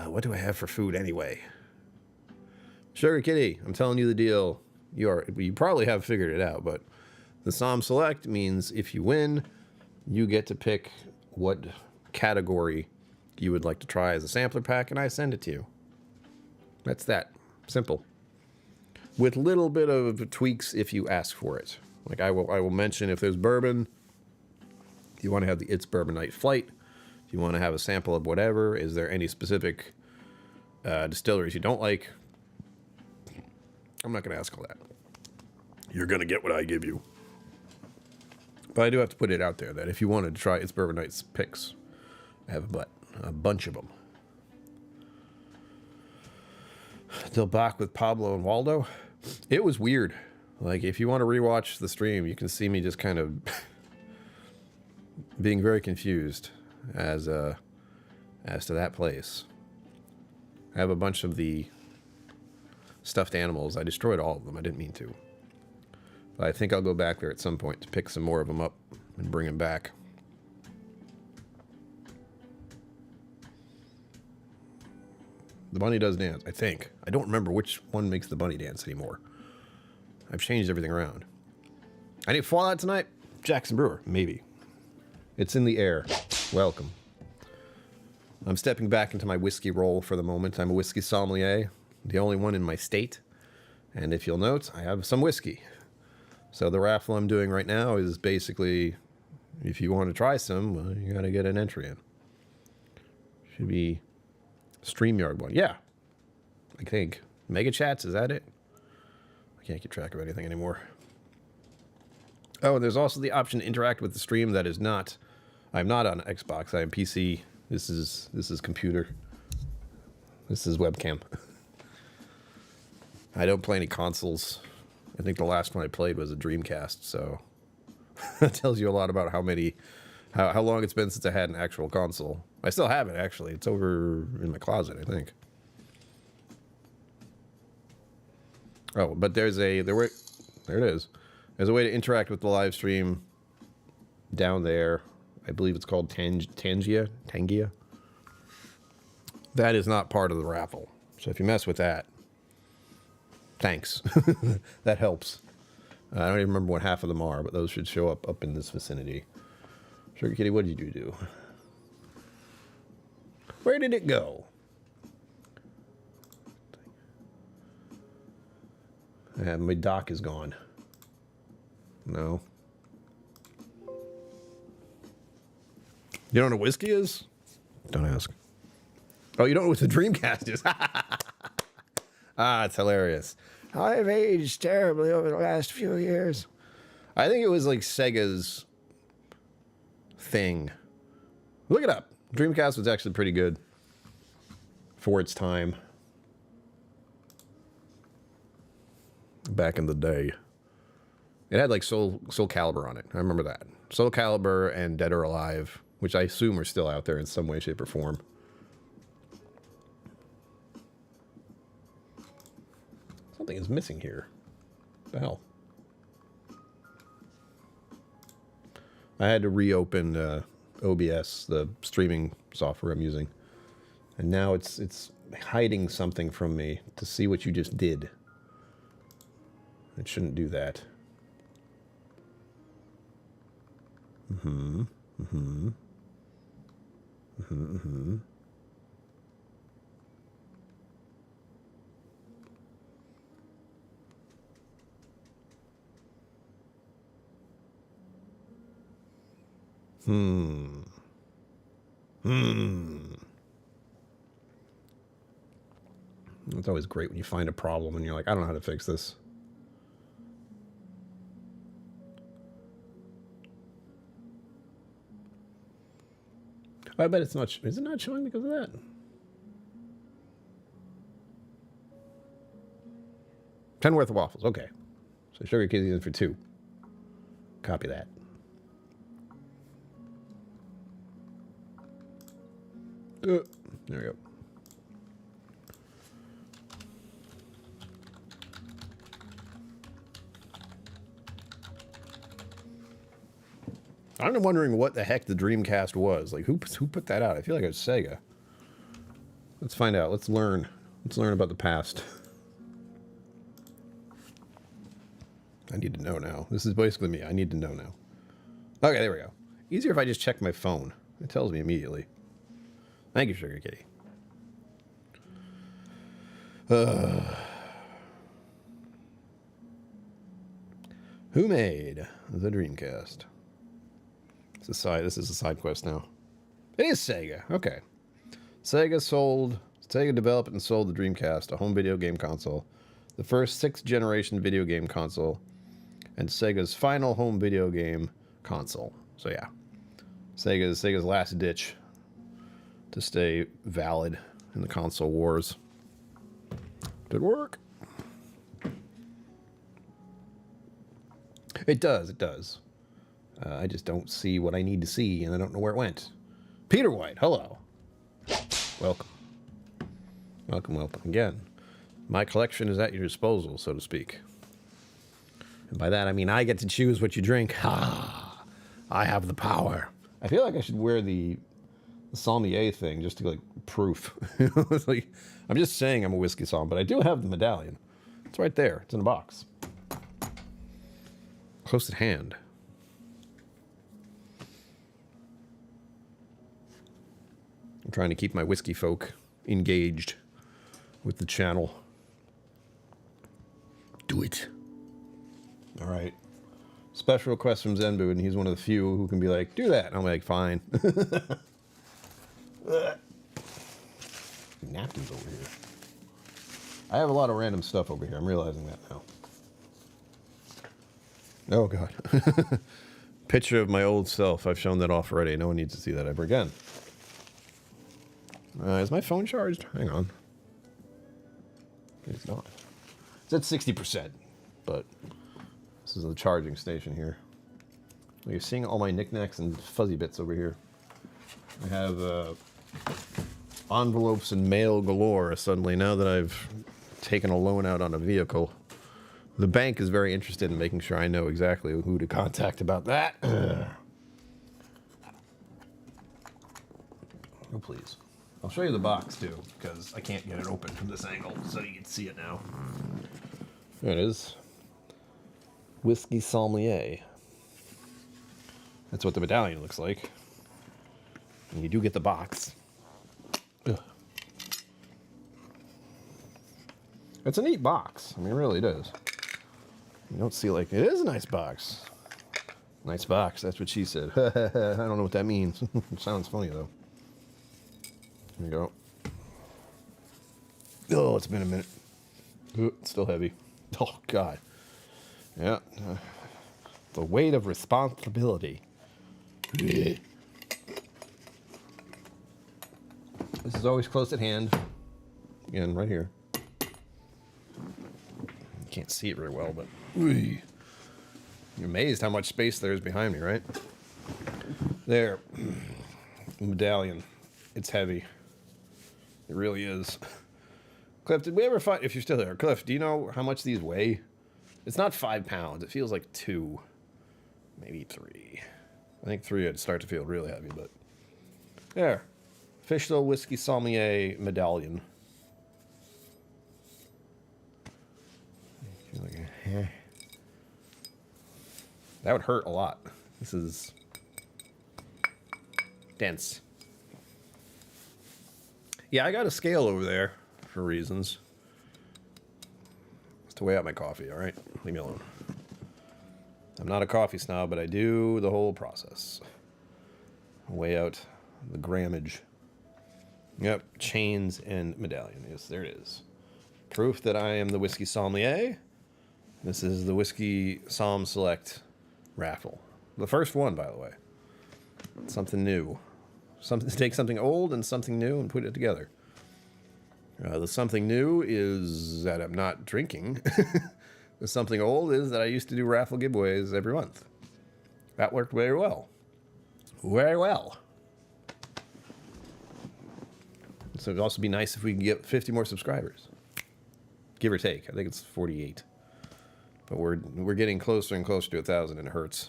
Speaker 1: What do I have for food anyway? Sugar Kitty, I'm telling you the deal. You probably have figured it out, but the Somm Select means if you win, you get to pick what category you would like to try as a sampler pack, and I send it to you. That's that. Simple. With little bit of tweaks if you ask for it. Like I will mention if there's bourbon, if you want to have the It's Bourbon Night Flight, if you want to have a sample of whatever, is there any specific distilleries you don't like? I'm not going to ask all that. You're going to get what I give you. But I do have to put it out there that if you wanted to try It's Bourbon Night's picks, I have a bunch of them. Still back with Pablo and Waldo. It was weird. Like, if you want to rewatch the stream, you can see me just kind of being very confused as to that place. I have a bunch of the stuffed animals. I destroyed all of them. I didn't mean to. But I think I'll go back there at some point to pick some more of them up and bring them back. The bunny does dance, I think. I don't remember which one makes the bunny dance anymore. I've changed everything around. Any Fallout tonight? Jackson Brewer, maybe. It's in the air. Welcome. I'm stepping back into my whiskey role for the moment. I'm a whiskey sommelier, the only one in my state. And if you'll note, I have some whiskey. So the raffle I'm doing right now is basically, if you want to try some, well, you got to get an entry in. Should be StreamYard one. Yeah, I think. Mega Chats, is that it? I can't keep track of anything anymore. Oh, and there's also the option to interact with the stream that is not... I'm not on Xbox. I am PC. This is computer. This is webcam. I don't play any consoles. I think the last one I played was a Dreamcast, so that tells you a lot about how long it's been since I had an actual console. I still have it, actually. It's over in my closet, I think. Oh, but there it is. There's a way to interact with the live stream down there. I believe it's called Tangia. That is not part of the raffle. So if you mess with that, thanks. That helps. I don't even remember what half of them are, but those should show up in this vicinity. Sugar Kitty, what did you do? Where did it go? My dock is gone. No. You don't know what whiskey is? Don't ask. Oh, you don't know what the Dreamcast is? Ah, it's hilarious. I've aged terribly over the last few years. I think it was like Sega's thing. Look it up. Dreamcast was actually pretty good for its time. Back in the day. It had like Soul Calibur on it. I remember that. Soul Calibur and Dead or Alive, which I assume are still out there in some way, shape, or form. Something is missing here. What the hell? I had to reopen OBS, the streaming software I'm using. And now it's hiding something from me to see what you just did. It shouldn't do that. It's always great when you find a problem and you're like, I don't know how to fix this. I bet it's not. Is it not showing because of that? 10 worth of waffles. Okay. So Sugar Kitty's in for 2. Copy that. There we go. I'm wondering what the heck the Dreamcast was. Like, who put that out? I feel like it was Sega. Let's find out. Let's learn. Let's learn about the past. I need to know now. This is basically me. I need to know now. Okay, there we go. Easier if I just check my phone. It tells me immediately. Thank you, Sugar Kitty. Who made the Dreamcast? This is a side quest now. It is Sega. Okay. Sega developed and sold the Dreamcast, a home video game console, the first 6th generation video game console, and Sega's final home video game console. So yeah, Sega's last ditch to stay valid in the console wars. Did work. It does. I just don't see what I need to see, and I don't know where it went. Peter White, hello. Welcome. Welcome again. My collection is at your disposal, so to speak. And by that, I mean I get to choose what you drink. Ha! I have the power. I feel like I should wear the sommelier thing just to, like, proof. It's like, I'm just saying I'm a whiskey somm, but I do have the medallion. It's right there. It's in a box. Close at hand. I'm trying to keep my whiskey folk engaged with the channel. Do it. All right. Special request from Zenbu, and he's one of the few who can be like, do that. And I'm like, fine. Napkins over here. I have a lot of random stuff over here. I'm realizing that now. Oh, God. Picture of my old self. I've shown that off already. No one needs to see that ever again. Is my phone charged? Hang on. It's not. It's at 60%, but this is the charging station here. You're seeing all my knickknacks and fuzzy bits over here. I have envelopes and mail galore suddenly now that I've taken a loan out on a vehicle. The bank is very interested in making sure I know exactly who to contact about that. Oh, please. I'll show you the box, too, because I can't get it open from this angle, so you can see it now. There it is. Whiskey Sommelier. That's what the medallion looks like. And you do get the box. Ugh. It's a neat box. I mean, it really is. You don't see, like, it is a nice box. Nice box, that's what she said. I don't know what that means. It sounds funny, though. There you go. Oh, it's been a minute. Ooh, it's still heavy. Oh, God. Yeah. The weight of responsibility. This is always close at hand. Again, right here. You can't see it very well, but... You're amazed how much space there is behind me, right? There. Medallion. It's heavy. It really is. Cliff, did we ever find... If you're still there, Cliff, do you know how much these weigh? It's not 5 pounds. It feels like 2. Maybe 3. I think 3 would start to feel really heavy, but... There. Official Whiskey Sommelier medallion. That would hurt a lot. This is... dense. Yeah, I got a scale over there for reasons. It's to weigh out my coffee, all right? Leave me alone. I'm not a coffee snob, but I do the whole process. Weigh out the grammage. Yep, chains and medallion. Yes, there it is. Proof that I am the whiskey sommelier. This is the Whiskey Somm Select Raffle. The first one, by the way. Something new. Take something old and something new and put it together. The something new is that I'm not drinking. The something old is that I used to do raffle giveaways every month. That worked very well. Very well. So it'd also be nice if we can get 50 more subscribers. Give or take. I think it's 48. But we're getting closer and closer to 1,000, and it hurts.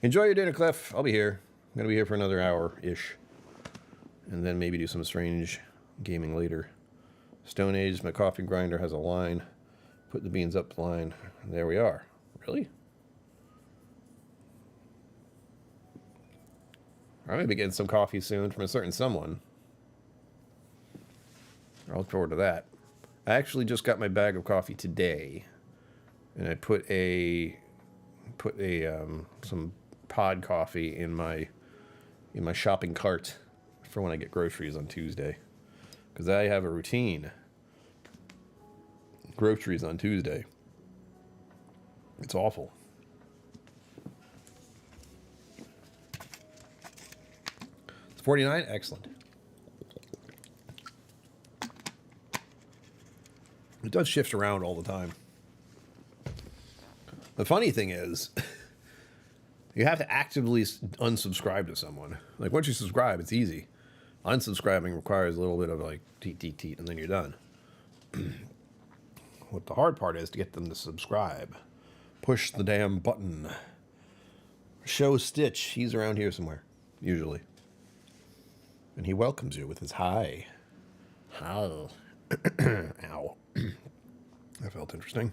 Speaker 1: Enjoy your dinner, Clef. I'll be here. I'm going to be here for another hour-ish. And then maybe do some strange gaming later. Stone Age, my coffee grinder has a line. Put the beans up the line. There we are. Really? I might be getting some coffee soon from a certain someone. I'll look forward to that. I actually just got my bag of coffee today, and I put some pod coffee in my shopping cart for when I get groceries on Tuesday, because I have a routine. Groceries on Tuesday. It's awful. It's 49. Excellent. It does shift around all the time. The funny thing is, you have to actively unsubscribe to someone. Like, once you subscribe, it's easy. Unsubscribing requires a little bit of, like, teet, and then you're done. What the hard part is to get them to subscribe. Push the damn button. Show Stitch. He's around here somewhere, usually. And he welcomes you with his hi. How? Ow. That felt interesting.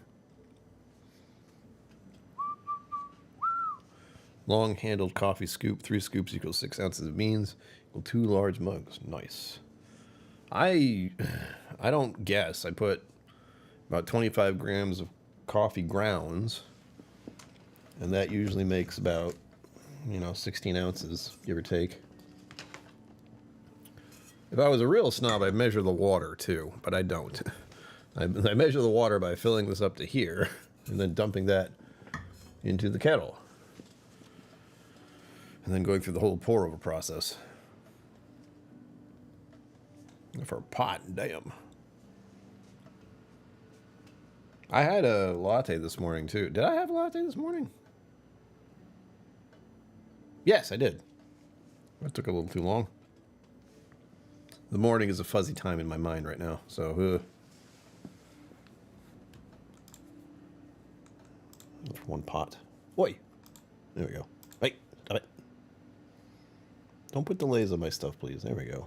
Speaker 1: Long-handled coffee scoop. 3 scoops equals 6 ounces of beans. Equal 2 large mugs. Nice. I don't guess. I put about 25 grams of coffee grounds, and that usually makes about, 16 ounces, give or take. If I was a real snob, I'd measure the water, too, but I don't. I measure the water by filling this up to here, and then dumping that into the kettle. And then going through the whole pour-over process. For a pot, damn. I had a latte this morning, too. Did I have a latte this morning? Yes, I did. That took a little too long. The morning is a fuzzy time in my mind right now, so... For one pot. Oi! There we go. Hey, stop it. Don't put delays on my stuff, please. There we go.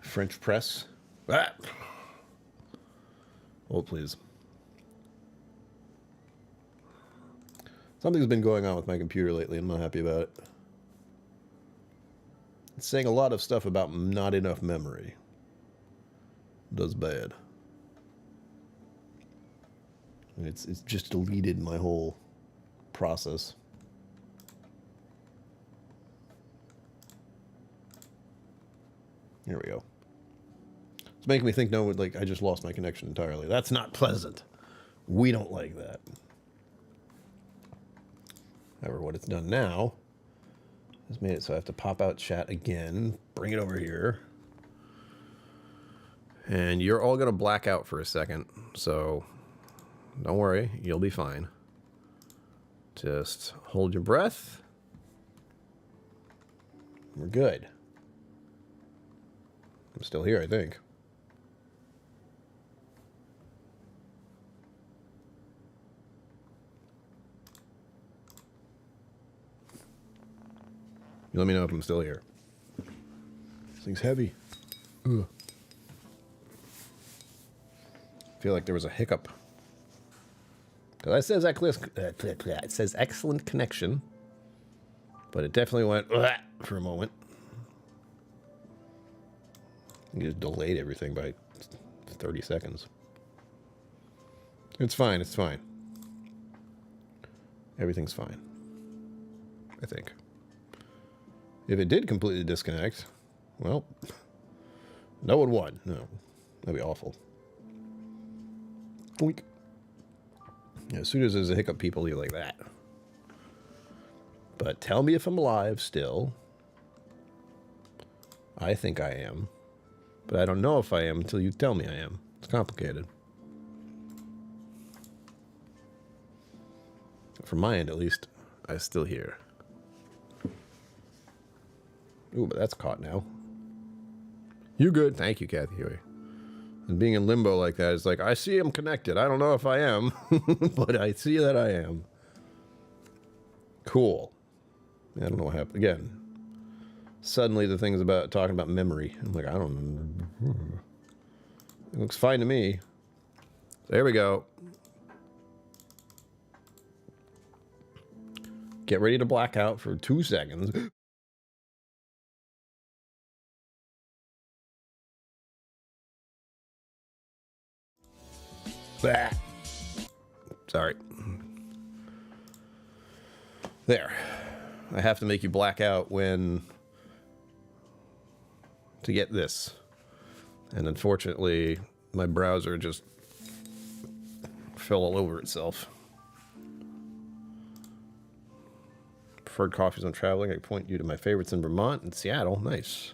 Speaker 1: French press. Ah! Hold, please. Something's been going on with my computer lately. I'm not happy about it. It's saying a lot of stuff about not enough memory. It does bad. And it's just deleted my whole process. Here we go. It's making me think, no, like, I just lost my connection entirely. That's not pleasant. We don't like that. However, what it's done now has made it so I have to pop out chat again, bring it over here. And you're all going to black out for a second, so don't worry, you'll be fine. Just hold your breath. We're good. I'm still here, I think. You let me know if I'm still here. This thing's heavy. Ugh. I feel like there was a hiccup. Because it says excellent connection. But it definitely went for a moment. You just delayed everything by 30 seconds. It's fine, it's fine. Everything's fine. I think. If it did completely disconnect, well, no one won. No, that'd be awful. Boink. Yeah, as soon as there's a hiccup, people leave like that. But tell me if I'm alive still. I think I am. But I don't know if I am until you tell me I am. It's complicated. From my end, at least, I'm still here. Ooh, but that's caught now. You good? Thank you, Kathy Huey. And being in limbo like that is like, I see I'm connected. I don't know if I am, but I see that I am. Cool. I don't know what happened. Again, suddenly the thing's about talking about memory. I'm like, I don't know. It looks fine to me. There we go. Get ready to black out for 2 seconds. Bah. Sorry. There. I have to make you black out when... to get this. And unfortunately, my browser just fell all over itself. Preferred coffees when traveling. I point you to my favorites in Vermont and Seattle. Nice.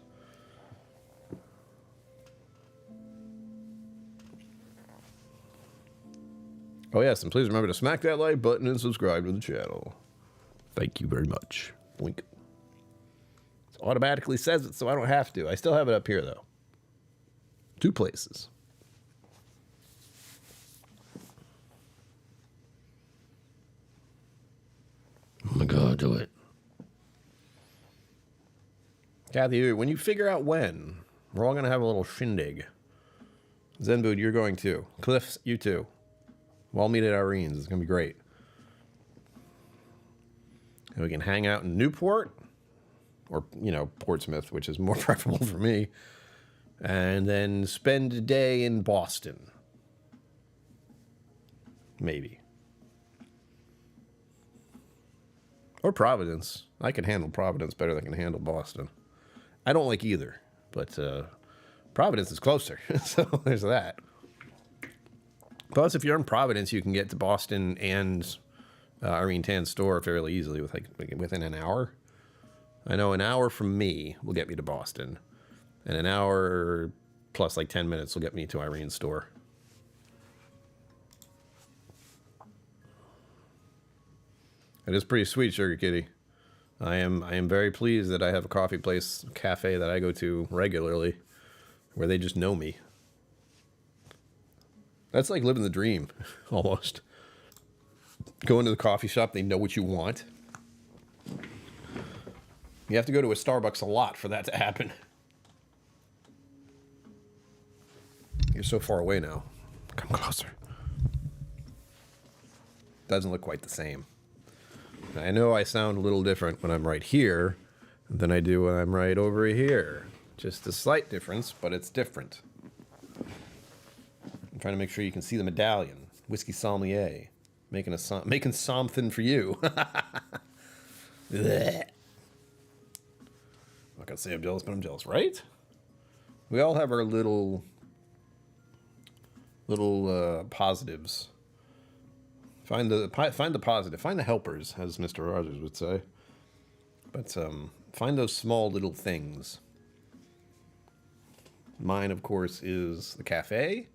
Speaker 1: Oh yes, and please remember to smack that like button and subscribe to the channel. Thank you very much. Blink. It automatically says it, so I don't have to. I still have it up here, though. 2 places. Oh my God, do it. Kathy, when you figure out when, we're all going to have a little shindig. Zenbood, you're going too. Cliffs, you too. We'll all meet at Irene's. It's going to be great. And we can hang out in Newport. Or, you know, Portsmouth, which is more preferable for me. And then spend a day in Boston. Maybe. Or Providence. I can handle Providence better than I can handle Boston. I don't like either. But Providence is closer. So there's that. Plus, if you're in Providence, you can get to Boston and Irene Tan's store fairly easily within an hour. I know an hour from me will get me to Boston. And an hour plus like 10 minutes will get me to Irene's store. It is pretty sweet, Sugar Kitty. I am very pleased that I have a coffee place, cafe that I go to regularly, where they just know me. That's like living the dream, almost. Go into the coffee shop, they know what you want. You have to go to a Starbucks a lot for that to happen. You're so far away now. Come closer. Doesn't look quite the same. I know I sound a little different when I'm right here than I do when I'm right over here. Just a slight difference, but it's different. I'm trying to make sure you can see the medallion. Whiskey sommelier. Making something for you. I'm not gonna say I'm jealous, but I'm jealous, right? We all have our little positives. Find the positive. Find the helpers, as Mr. Rogers would say. But find those small little things. Mine, of course, is the cafe.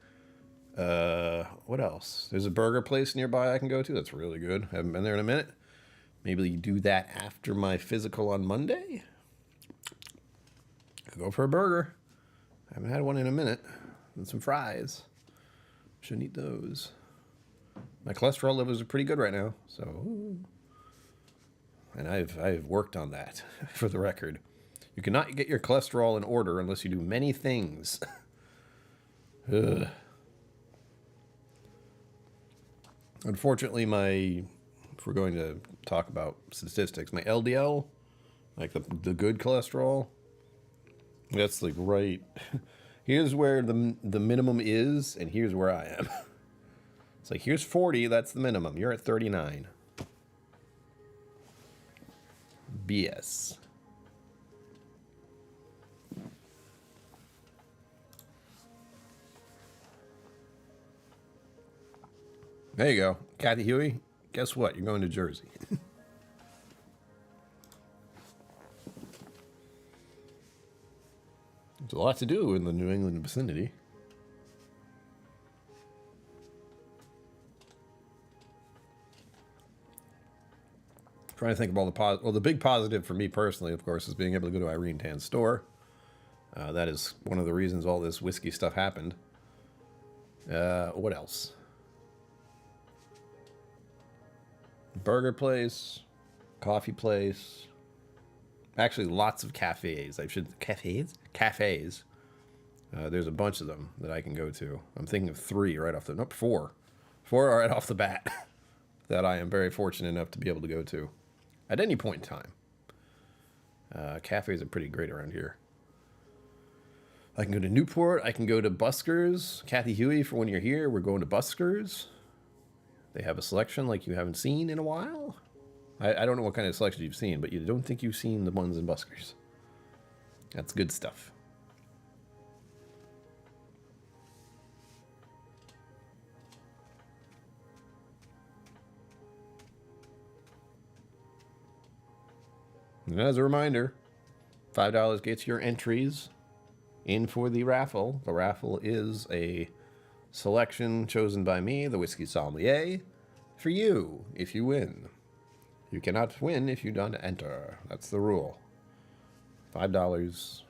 Speaker 1: What else? There's a burger place nearby I can go to. That's really good. Haven't been there in a minute. Maybe do that after my physical on Monday. Could go for a burger. Haven't had one in a minute. And some fries. Should eat those. My cholesterol levels are pretty good right now, so. And I've worked on that, for the record. You cannot get your cholesterol in order unless you do many things. Ugh. Unfortunately, if we're going to talk about statistics, my LDL, like the good cholesterol, that's like right. Here's where the minimum is, and here's where I am. It's like, here's 40, that's the minimum. You're at 39. BS. There you go. Kathy Huey, guess what? You're going to Jersey. There's a lot to do in the New England vicinity. Trying to think of all the well, the big positive for me personally, of course, is being able to go to Irene Tan's store. That is one of the reasons all this whiskey stuff happened. What else? Burger place, coffee place. Actually, lots of cafes. Cafes. There's a bunch of them that I can go to. I'm thinking of 3 right off the... Nope, 4. 4 right off the bat that I am very fortunate enough to be able to go to at any point in time. Cafes are pretty great around here. I can go to Newport. I can go to Buskers. Kathy Huey, for when you're here, we're going to Buskers. They have a selection like you haven't seen in a while. I don't know what kind of selection you've seen, but you don't think you've seen the ones in Buskers. That's good stuff. And as a reminder, $5 gets your entries in for the raffle. The raffle is a selection chosen by me, the Whiskey Sommelier, for you if you win. You cannot win if you don't enter. That's the rule. $5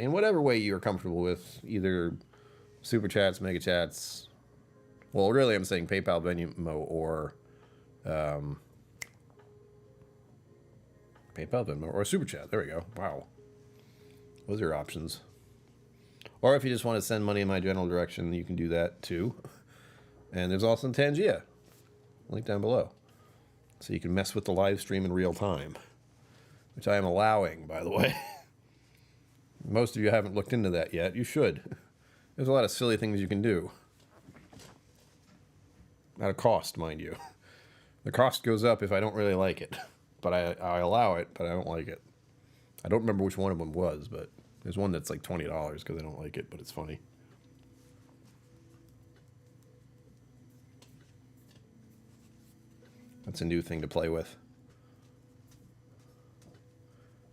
Speaker 1: in whatever way you're comfortable with, either Super Chats, Mega Chats. Well, really, I'm saying PayPal, Venmo, or PayPal, Venmo, or Super Chat. There we go. Wow. Those are options. Or if you just want to send money in my general direction, you can do that too. And there's also Tangia. Link down below. So you can mess with the live stream in real time. Which I am allowing, by the way. Most of you haven't looked into that yet. You should. There's a lot of silly things you can do. At a cost, mind you. The cost goes up if I don't really like it. But I allow it, but I don't like it. I don't remember which one of them was, but there's one that's like $20 because I don't like it, but it's funny. That's a new thing to play with.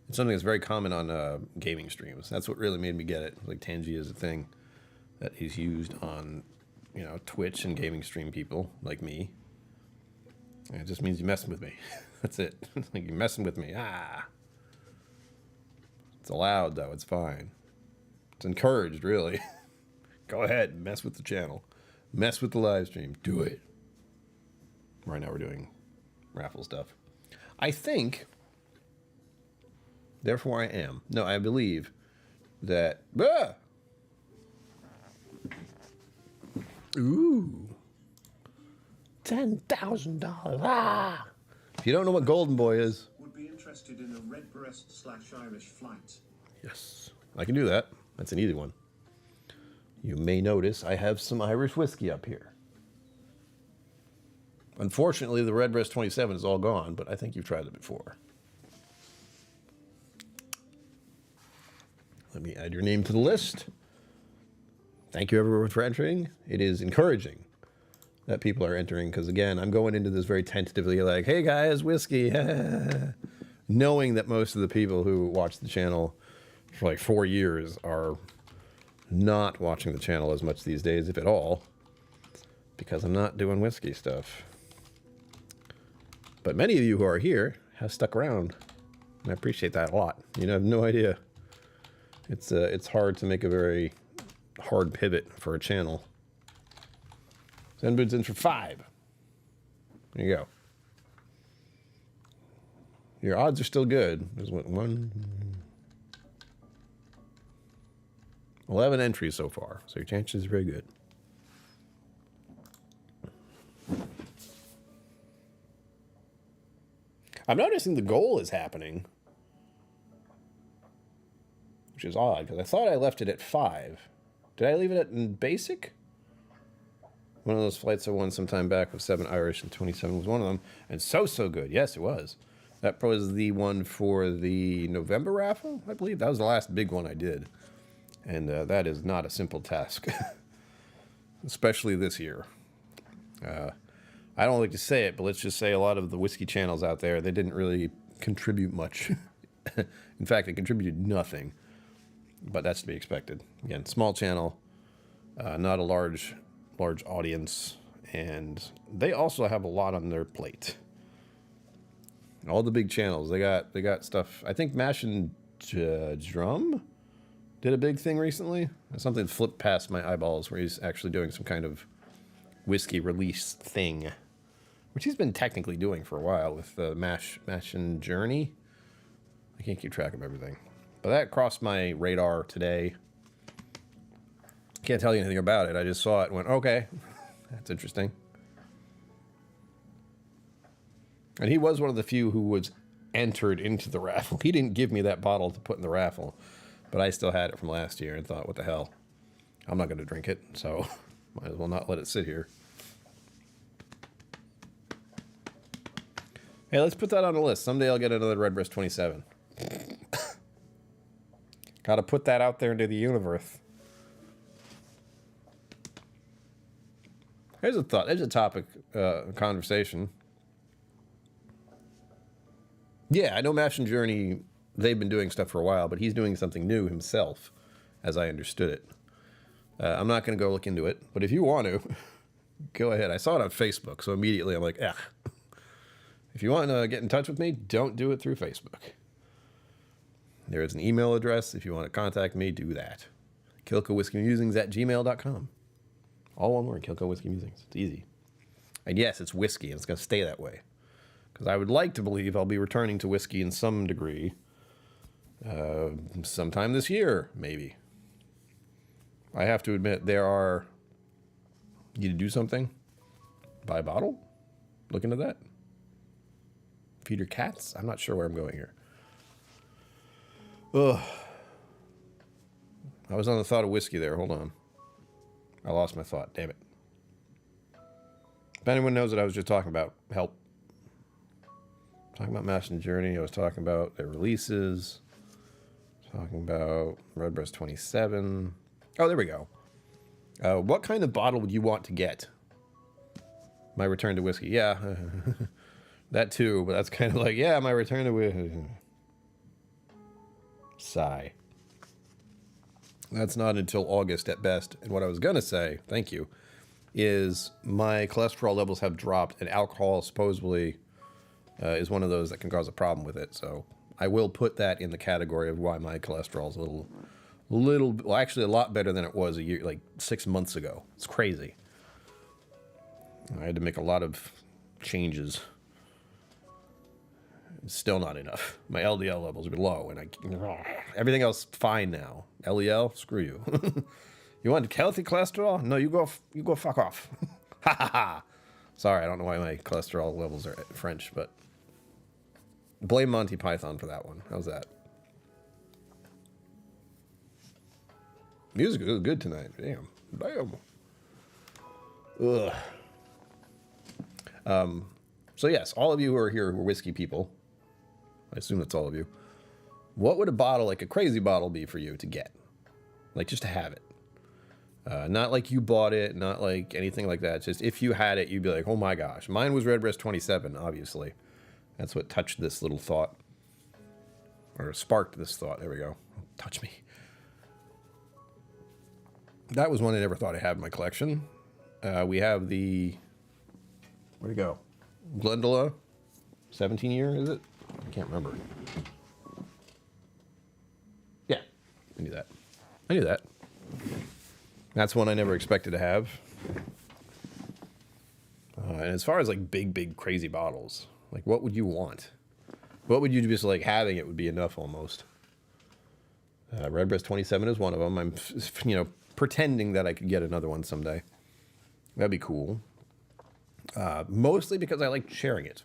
Speaker 1: It's something that's very common on gaming streams. That's what really made me get it. Like Tangia is a thing that is used on, you know, Twitch and gaming stream people like me. And it just means you're messing with me. That's it. Like you're messing with me. Ah. It's allowed though. It's fine. It's encouraged, really. Go ahead, mess with the channel. Mess with the live stream. Do it. Right now we're doing raffle stuff. I think, therefore I am. No, I believe that... Ah! Ooh. $10,000. Ah! If you don't know what Golden Boy is...
Speaker 2: Would be interested in a Redbreast/Irish flight.
Speaker 1: Yes, I can do that. That's an easy one. You may notice I have some Irish whiskey up here. Unfortunately, the Redbreast 27 is all gone, but I think you've tried it before. Let me add your name to the list. Thank you, everyone, for entering. It is encouraging that people are entering, because, again, I'm going into this very tentatively, like, hey, guys, whiskey, knowing that most of the people who watch the channel for like 4 years are not watching the channel as much these days, if at all, because I'm not doing whiskey stuff. But many of you who are here have stuck around, and I appreciate that a lot. You have no idea. It's hard to make a very hard pivot for a channel. Zenbud's in for 5. There you go. Your odds are still good. There's what, 11 entries so far, so your chances are very good. I'm noticing the goal is happening, which is odd, because I thought I left it at 5. Did I leave it in basic? One of those flights I won some time back with 7 Irish, and 27 was one of them. And so good. Yes, it was. That was the one for the November raffle, I believe. That was the last big one I did. And that is not a simple task, especially this year. I don't like to say it, but let's just say a lot of the whiskey channels out there, they didn't really contribute much. In fact, they contributed nothing. But that's to be expected. Again, small channel, not a large audience, and they also have a lot on their plate. All the big channels. They got stuff. I think Mash and Drum did a big thing recently. Something flipped past my eyeballs where he's actually doing some kind of whiskey release thing, which he's been technically doing for a while with Mash and Journey. I can't keep track of everything. But that crossed my radar today. Can't tell you anything about it. I just saw it and went, okay, that's interesting. And he was one of the few who was entered into the raffle. He didn't give me that bottle to put in the raffle, but I still had it from last year and thought, what the hell? I'm not going to drink it, so might as well not let it sit here. Hey, let's put that on the list. Someday I'll get another Redbreast 27. Got to put that out there into the universe. Here's a thought. Here's a topic, conversation. Yeah, I know Mash and Journey, they've been doing stuff for a while, but he's doing something new himself, as I understood it. I'm not going to go look into it, but if you want to, go ahead. I saw it on Facebook, so immediately I'm like, eh. If you want to get in touch with me, don't do it through Facebook. There is an email address. If you want to contact me, do that. KillCoWhiskeyMusings@gmail.com. All one word, KillCo Whiskey Musings. It's easy. And yes, it's whiskey, and it's going to stay that way. Because I would like to believe I'll be returning to whiskey in some degree. Sometime this year, maybe. I have to admit, there are... You need to do something? Buy a bottle? Look into that? Feed your cats? I'm not sure where I'm going here. Ugh. I was on the thought of whiskey there. Hold on. I lost my thought. Damn it. If anyone knows what I was just talking about, help. Talking about Mash and Journey. I was talking about their releases. Talking about Redbreast 27. Oh, there we go. What kind of bottle would you want to get? My return to whiskey. Yeah. That too, but that's kind of like, yeah, my return to whiskey. Sigh. That's not until August at best. And what I was going to say, thank you, is my cholesterol levels have dropped, and alcohol supposedly is one of those that can cause a problem with it. So I will put that in the category of why my cholesterol is well, actually a lot better than it was a year, like 6 months ago. It's crazy. I had to make a lot of changes. It's still not enough. My LDL levels are low, and everything else fine now. LEL, screw you. You want healthy cholesterol? No, you go fuck off. Ha ha ha. Sorry, I don't know why my cholesterol levels are French, but blame Monty Python for that one. How's that? Music is good tonight. Damn. Ugh. So yes, all of you who are here who are whiskey people, I assume that's all of you, what would a bottle, like a crazy bottle, be for you to get? Like, just to have it. Not like you bought it, not like anything like that. Just if you had it, you'd be like, oh my gosh. Mine was Redbreast 27, obviously. That's what touched this little thought. Or sparked this thought. There we go. Touch me. That was one I never thought I had in my collection. We have the... Where'd it go? Glendula. 17 year, is it? I can't remember. Yeah, I knew that. I knew that. That's one I never expected to have. And as far as like big, crazy bottles, like what would you want? What would you just like having it would be enough almost? Redbreast 27 is one of them. I'm, pretending that I could get another one someday. That'd be cool. Mostly because I like sharing it.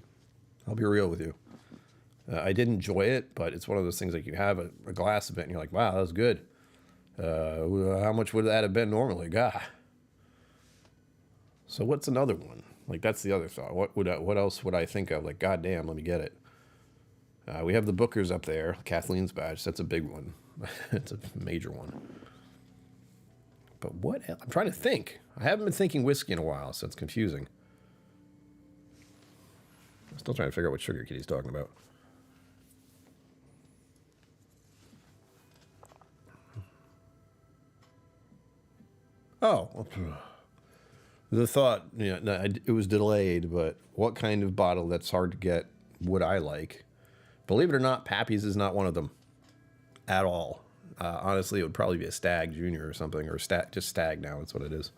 Speaker 1: I'll be real with you. I did enjoy it, but it's one of those things like you have a glass of it and you're like, wow, that was good. How much would that have been normally? God. So what's another one? Like, that's the other thought. What else would I think of? Like, goddamn, let me get it. We have the Bookers up there. Kathleen's badge. That's a big one. It's a major one. But what else? I'm trying to think. I haven't been thinking whiskey in a while, so it's confusing. I'm still trying to figure out what Sugar Kitty's talking about. Oh, the thought, it was delayed, but what kind of bottle that's hard to get would I like? Believe it or not, Pappy's is not one of them at all. Honestly, it would probably be a Stag Junior or something, or just Stag now. That's what it is.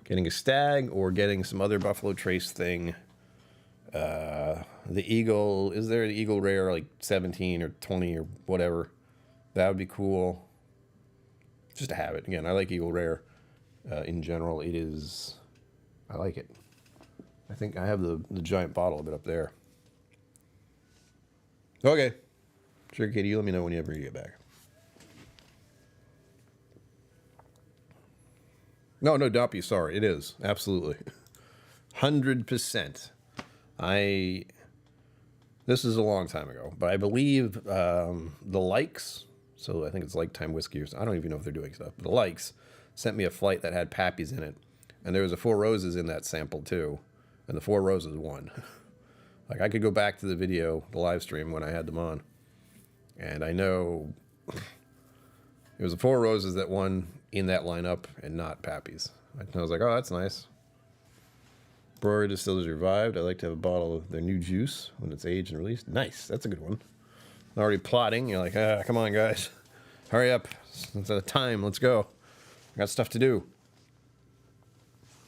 Speaker 1: Getting a Stag or getting some other Buffalo Trace thing. The Eagle, is there the Eagle Rare like 17 or 20 or whatever? That would be cool. Just to have it. Again, I like Eagle Rare in general. It is, I like it. I think I have the giant bottle of it up there. Okay. Sure, Katie, you let me know whenever you get back. No, don't be sorry. It is. Absolutely. 100%. This is a long time ago, but I believe the Likes, so I think it's Lifetime Whiskey or something. I don't even know if they're doing stuff, but the Likes sent me a flight that had Pappy's in it, and there was a Four Roses in that sample too, and the Four Roses won. Like, I could go back to the video, the live stream when I had them on, and I know it was the Four Roses that won in that lineup and not Pappy's. I was like, oh, that's nice. Brewery Distillers Revived. I like to have a bottle of their new juice when it's aged and released. Nice. That's a good one. Already plotting. You're like, come on, guys. Hurry up. It's out of time. Let's go. I got stuff to do.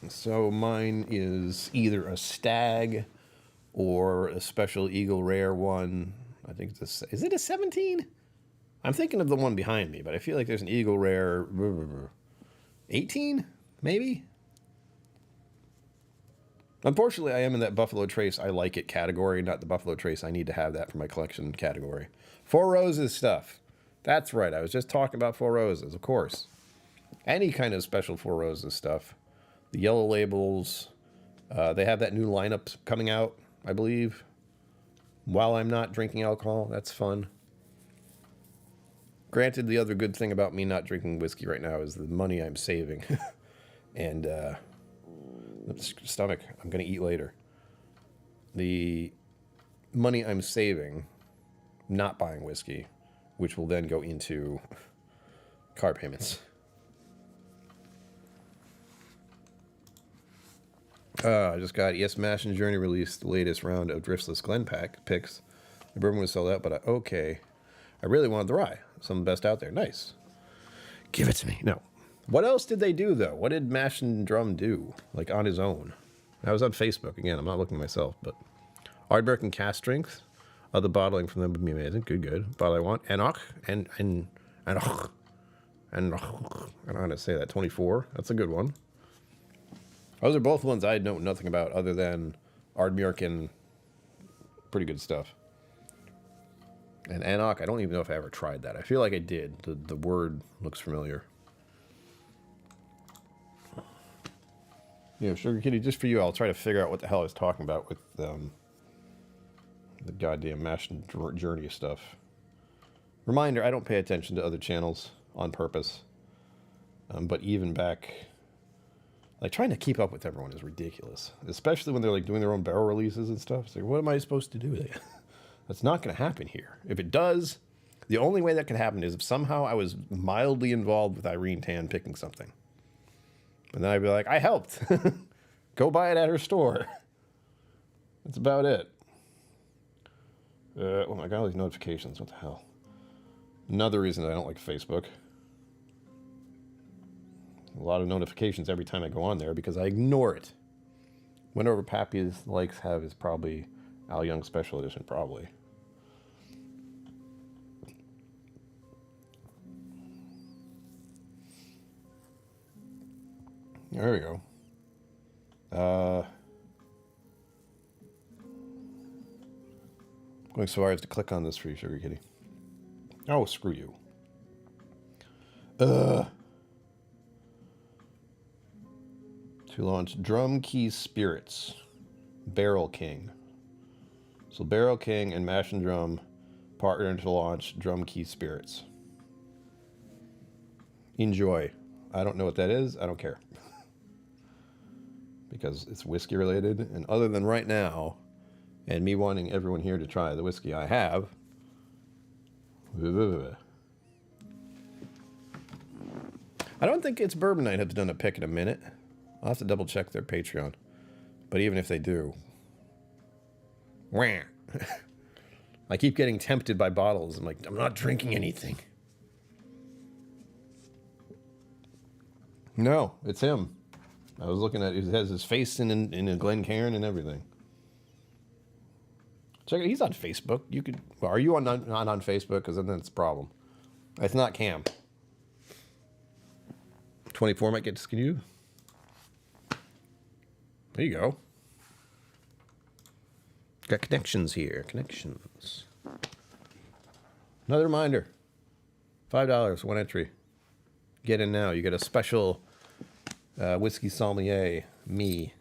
Speaker 1: So mine is either a Stag or a special Eagle Rare one. I think this is it a 17? I'm thinking of the one behind me, but I feel like there's an Eagle Rare 18, maybe? Unfortunately, I am in that Buffalo Trace I like it category, not the Buffalo Trace I need to have that for my collection category. Four Roses stuff. That's right, I was just talking about Four Roses, of course. Any kind of special Four Roses stuff. The yellow labels. They have that new lineup coming out, I believe. While I'm not drinking alcohol, that's fun. Granted, the other good thing about me not drinking whiskey right now is the money I'm saving. And, stomach, I'm going to eat later. The money I'm saving, not buying whiskey, which will then go into car payments. I just got Yes Mash and Journey released the latest round of Driftless Glen Pack picks. The bourbon was sold out, but okay. I really wanted the rye. Some of the best out there. Nice. Give it to me. No. What else did they do, though? What did Mash and Drum do? Like, on his own? I was on Facebook. Again, I'm not looking myself, but... Ardbeg and Cask Strength. Other bottling from them would be amazing. Good. Bottle I want. Enoch. And I don't know how to say that. 24. That's a good one. Those are both ones I know nothing about other than Ardbeg and pretty good stuff. And Enoch, I don't even know if I ever tried that. I feel like I did. The word looks familiar. Yeah, Sugar Kitty, just for you, I'll try to figure out what the hell I was talking about with the goddamn Mash and Journey stuff. Reminder, I don't pay attention to other channels on purpose. But even back... Like, trying to keep up with everyone is ridiculous. Especially when they're, like, doing their own barrel releases and stuff. It's like, what am I supposed to do? That's not going to happen here. If it does, the only way that could happen is if somehow I was mildly involved with Irene Tan picking something. And then I'd be like, I helped. Go buy it at her store. That's about it. Oh my God, all these notifications. What the hell? Another reason I don't like Facebook. A lot of notifications every time I go on there because I ignore it. Whenever Pappy's likes have is probably Al Young Special Edition, probably. There we go. Going so far as to click on this for you, Sugar Kitty. Oh, screw you. To launch Drum Key Spirits. Barrel King. So Barrel King and Mash and Drum partnered to launch Drum Key Spirits. Enjoy. I don't know what that is. I don't care. Because it's whiskey related. And other than right now, and me wanting everyone here to try the whiskey I have, I don't think It's Bourbon Night has done a pick in a minute. I'll have to double check their Patreon. But even if they do, wah. I keep getting tempted by bottles. I'm like, I'm not drinking anything. No, it's him. I was looking at, he has his face in a Glencairn and everything. Check it, he's on Facebook. You could, well, are you not on Facebook? Because then that's a problem. It's not Cam. 24 might get skewed. There you go. Got connections here. Connections. Another reminder. $5, one entry. Get in now. You get a special whiskey sommelier me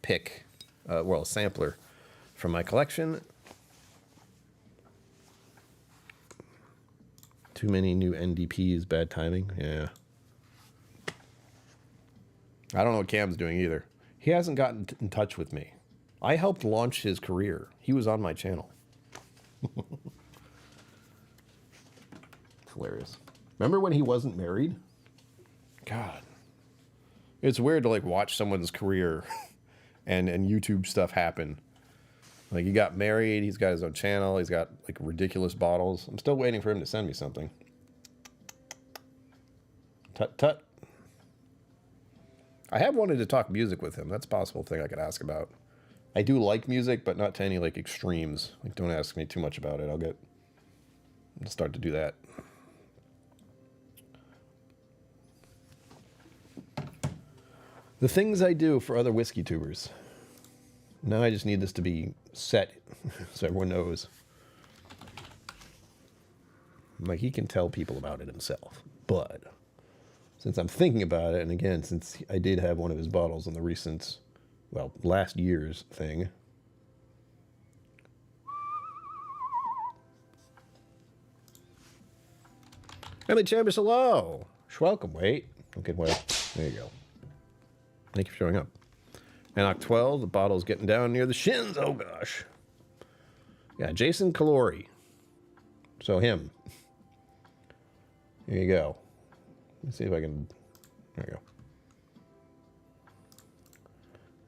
Speaker 1: pick, well, a sampler from my collection. Too many new NDPs, bad timing. Yeah. I don't know what Cam's doing either. He hasn't gotten in touch with me. I helped launch his career. He was on my channel. Hilarious. Remember when he wasn't married? God. It's weird to like watch someone's career and YouTube stuff happen. Like he got married, he's got his own channel, he's got like ridiculous bottles. I'm still waiting for him to send me something. Tut tut. I have wanted to talk music with him. That's a possible thing I could ask about. I do like music, but not to any like extremes. Like don't ask me too much about it. I'll start to do that. The things I do for other whiskey tubers. Now I just need this to be set so everyone knows. Like he can tell people about it himself. But since I'm thinking about it, and again, since I did have one of his bottles on the recent, well, last year's thing. Emily Chambers, hello. Welcome, wait. Okay, well, there you go. Thank you for showing up. And Oct 12, the bottle's getting down near the shins. Oh, gosh. Yeah, Jason Calori. So him. Here you go. Let's see if I can... There you go.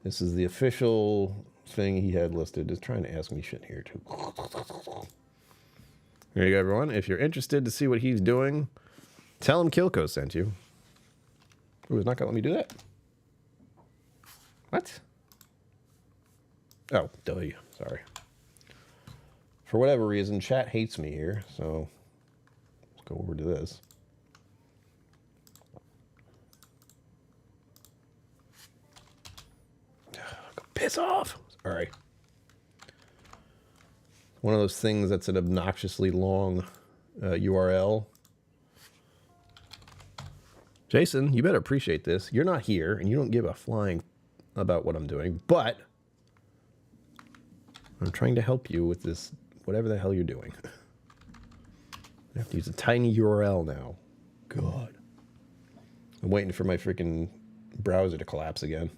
Speaker 1: This is the official thing he had listed. Just trying to ask me shit here, too. Here you go, everyone. If you're interested to see what he's doing, tell him KillCo sent you. Ooh, he's not going to let me do that. What? Oh, duh. Sorry. For whatever reason, chat hates me here, so let's go over to this. Piss off! Sorry. One of those things that's an obnoxiously long URL. Jason, you better appreciate this. You're not here, and you don't give a flying about what I'm doing, but I'm trying to help you with this, whatever the hell you're doing. I have to use a tiny URL now. God. I'm waiting for my freaking browser to collapse again.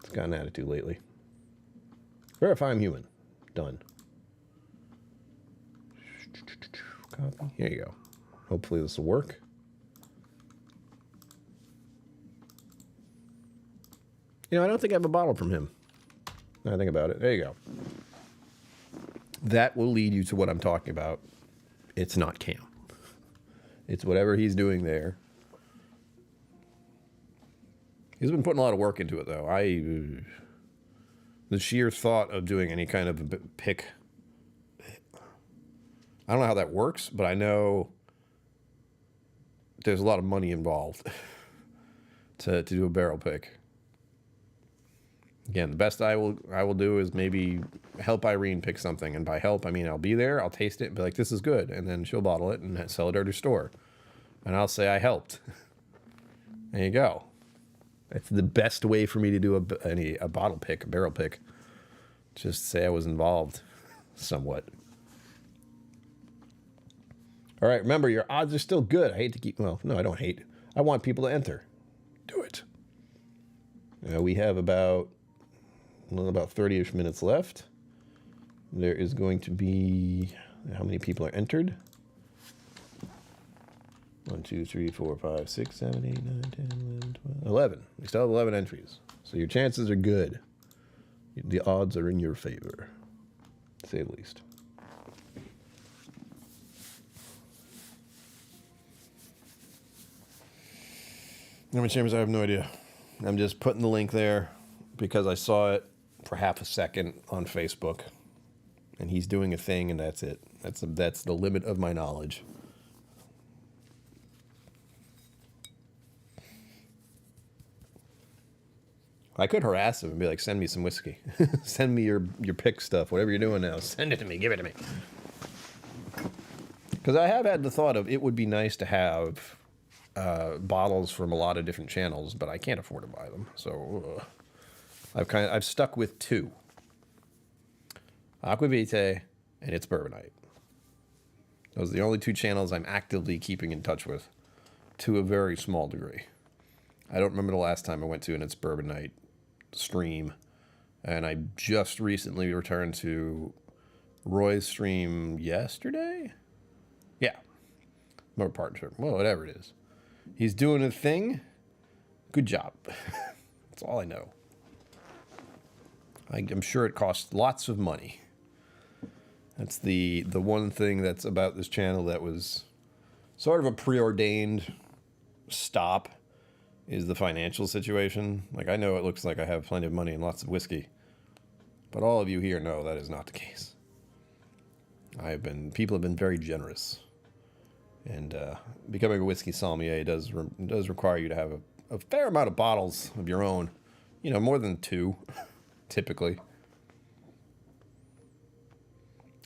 Speaker 1: It's got an attitude lately. Verify I'm human. Done. Copy. Here you go. Hopefully this will work. You know, I don't think I have a bottle from him. Now I think about it. There you go. That will lead you to what I'm talking about. It's not Cam. It's whatever he's doing there. He's been putting a lot of work into it, though. The sheer thought of doing any kind of a pick. I don't know how that works, but I know there's a lot of money involved to do a barrel pick. Again, the best I will do is maybe help Irene pick something. And by help, I mean I'll be there, I'll taste it, and be like, this is good. And then she'll bottle it and sell it at her store. And I'll say I helped. There you go. That's the best way for me to do a bottle pick, a barrel pick. Just say I was involved somewhat. All right, remember, your odds are still good. I hate to keep, well, no, I don't hate. I want people to enter. Do it. We have about 30-ish minutes left. There is going to be, how many people are entered? 1, 2, 3, 4, 5, 6, 7, 8, 9, 10, 11, 12, 11. We still have 11 entries. So your chances are good. The odds are in your favor, to say the least. How many chambers? I have no idea. I'm just putting the link there because I saw it for half a second on Facebook, and he's doing a thing, and that's it. That's the limit of my knowledge. I could harass him and be like, send me some whiskey. Send me your pick stuff, whatever you're doing now. Send it to me. Give it to me. Because I have had the thought of it would be nice to have bottles from a lot of different channels, but I can't afford to buy them. So I've stuck with two. Aquavitae and It's Bourbonite. Those are the only two channels I'm actively keeping in touch with to a very small degree. I don't remember the last time I went to an It's Bourbonite stream, and I just recently returned to Roy's stream yesterday. Yeah, more partnership. Well, whatever it is, he's doing a thing. Good job. That's all I know. I'm sure it costs lots of money. That's the one thing that's about this channel that was sort of a preordained stop. Is the financial situation. Like, I know it looks like I have plenty of money and lots of whiskey, but all of you here know that is not the case. People have been very generous, and becoming a whiskey sommelier does require you to have a fair amount of bottles of your own. You know, more than two, typically.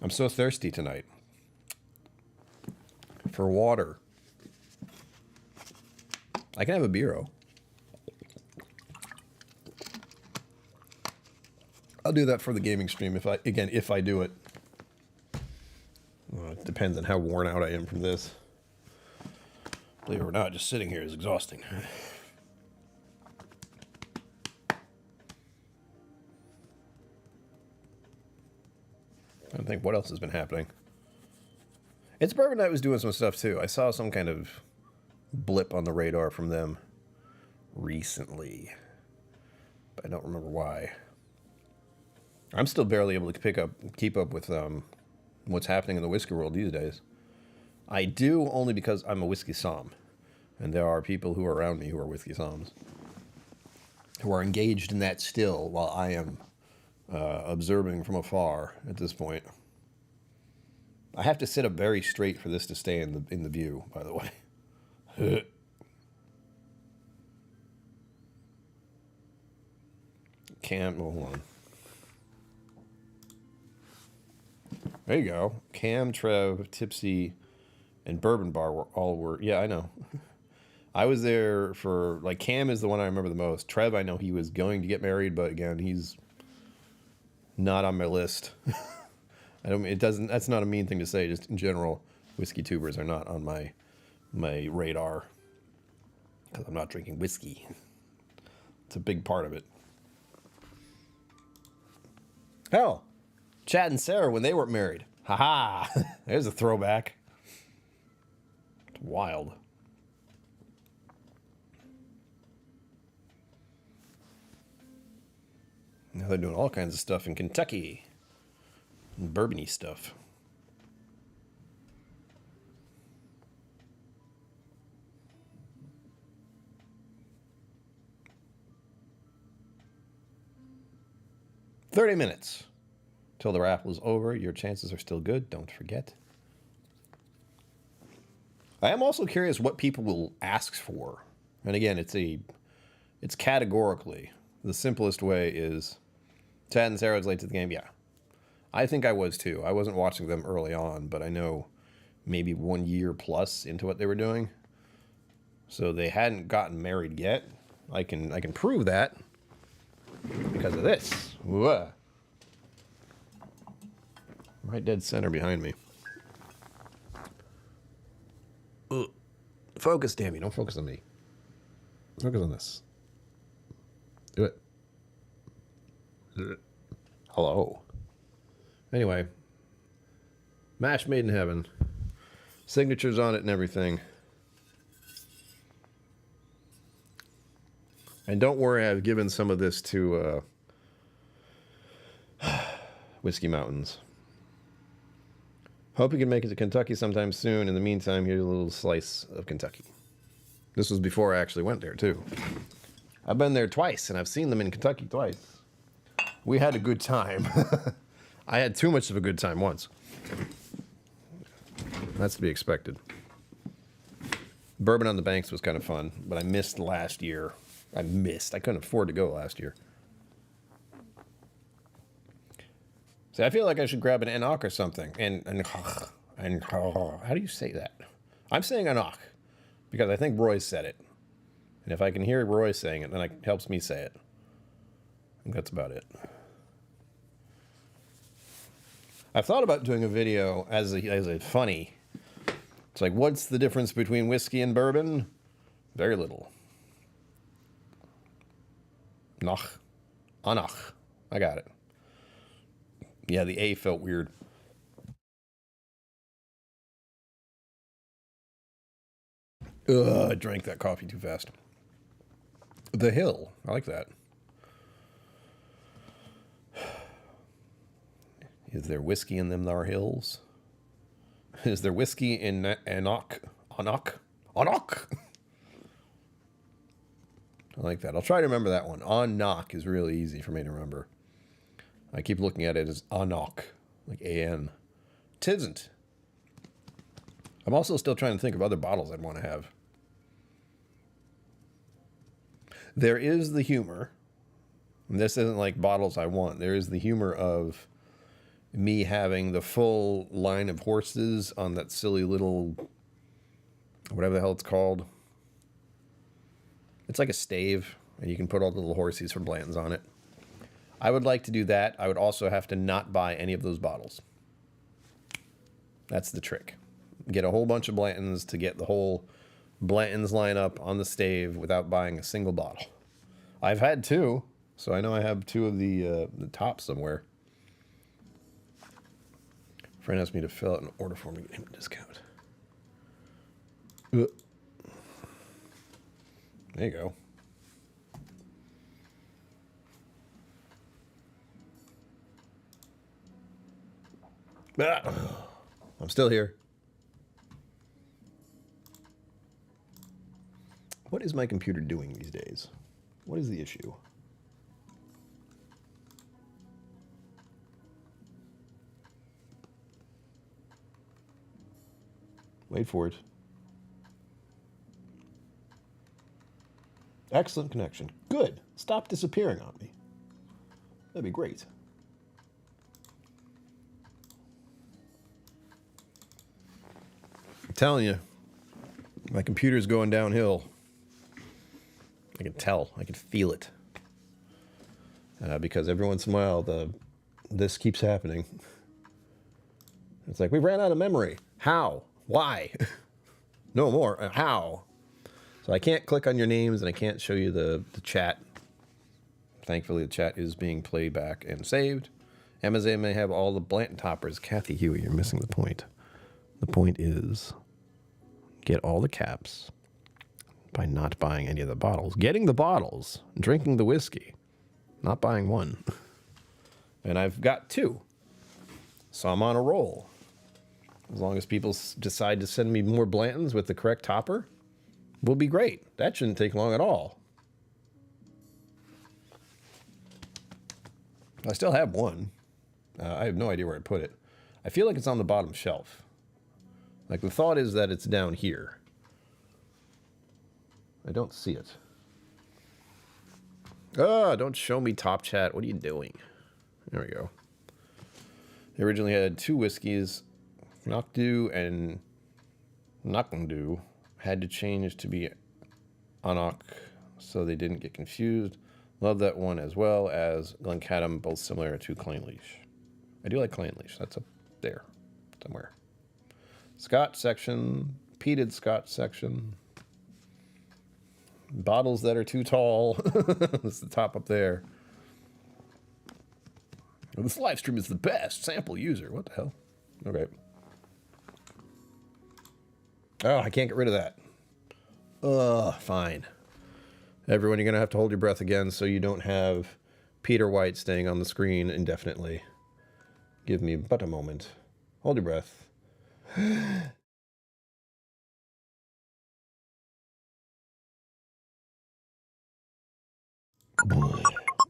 Speaker 1: I'm so thirsty tonight for water. I can have a beero. I'll do that for the gaming stream if I do it. Well, it depends on how worn out I am from this. Believe it or not, just sitting here is exhausting. I don't think what else has been happening. It's Bourbon Night was doing some stuff too. I saw some kind of blip on the radar from them recently, but I don't remember why. I'm still barely able to keep up with what's happening in the whiskey world these days. I do only because I'm a whiskey somm, and there are people who are around me who are whiskey somms, who are engaged in that still, while I am observing from afar at this point. I have to sit up very straight for this to stay in the view, by the way. Hold on. There you go. Cam, Trev, Tipsy, and Bourbon Bar were. Yeah, I know. I was there for, like, Cam is the one I remember the most. Trev, I know he was going to get married, but again, he's not on my list. That's not a mean thing to say. Just in general, whiskey tubers are not on my radar. Because I'm not drinking whiskey. It's a big part of it. Hell, Chad and Sarah when they weren't married. Haha, there's a throwback. It's wild. Now they're doing all kinds of stuff in Kentucky. And bourbon-y stuff. $30 till the raffle is over. Your chances are still good. Don't forget. I am also curious what people will ask for. And again, it's categorically. The simplest way is Chad and Sarah's late to the game. Yeah. I think I was too. I wasn't watching them early on, but I know maybe 1 year plus into what they were doing. So they hadn't gotten married yet. I can prove that because of this. Whoa. Right dead center behind me. Ugh. Focus, damn you. Don't focus on me. Focus on this. Do it. Hello. Anyway. Mash made in heaven. Signatures on it and everything. And don't worry, I've given some of this to Whiskey Mountains. Hope you can make it to Kentucky sometime soon. In the meantime, here's a little slice of Kentucky. This was before I actually went there, too. I've been there twice, and I've seen them in Kentucky twice. We had a good time. I had too much of a good time once. That's to be expected. Bourbon on the Banks was kind of fun, but I missed last year. I couldn't afford to go last year. See, I feel like I should grab an Enoch or something. And how do you say that? I'm saying Enoch because I think Roy said it. And if I can hear Roy saying it, then it helps me say it. I think that's about it. I've thought about doing a video as a funny. It's like, what's the difference between whiskey and bourbon? Very little. Noch. Anach. I got it. Yeah, the A felt weird. Ugh, I drank that coffee too fast. The Hill. I like that. Is there whiskey in them thar hills? Is there whiskey in Enoch? Enoch? Enoch? I like that. I'll try to remember that one. Enoch is really easy for me to remember. I keep looking at it as Enoch, like A-N. Tisn't. I'm also still trying to think of other bottles I'd want to have. There is the humor. And this isn't like bottles I want. There is the humor of me having the full line of horses on that silly little, whatever the hell it's called. It's like a stave, and you can put all the little horsies from Blanton's on it. I would like to do that. I would also have to not buy any of those bottles. That's the trick. Get a whole bunch of Blanton's to get the whole Blanton's lineup on the stave without buying a single bottle. I've had two, so I know I have two of the tops somewhere. A friend asked me to fill out an order form to get him a discount. There you go. I'm still here. What is my computer doing these days? What is the issue? Wait for it. Excellent connection. Good. Stop disappearing on me. That'd be great. I'm telling you, my computer's going downhill. I can tell. I can feel it. Because every once in a while, this keeps happening. It's like, we ran out of memory. How? Why? No more. How? So I can't click on your names, and I can't show you the chat. Thankfully, the chat is being played back and saved. Amazon may have all the Blanton toppers. Kathy Huey, you're missing the point. The point is, get all the caps by not buying any of the bottles. Getting the bottles, drinking the whiskey, not buying one. And I've got two. So I'm on a roll. As long as people decide to send me more Blantons with the correct topper, will be great. That shouldn't take long at all. I still have one. I have no idea where I put it. I feel like it's on the bottom shelf. Like, the thought is that it's down here. I don't see it. Oh, don't show me Top Chat. What are you doing? There we go. They originally had two whiskeys. Knockdew and Knockdew had to change to be Anach so they didn't get confused. Love that one as well as Glencadam, both similar to Clanleash. I do like Clanleash. That's up there somewhere. Scotch section, peated Scotch section. Bottles that are too tall. That's the top up there. Well, this live stream is the best. Sample user. What the hell? Okay. Oh, I can't get rid of that. Fine. Everyone, you're going to have to hold your breath again so you don't have Peter White staying on the screen indefinitely. Give me but a moment. Hold your breath.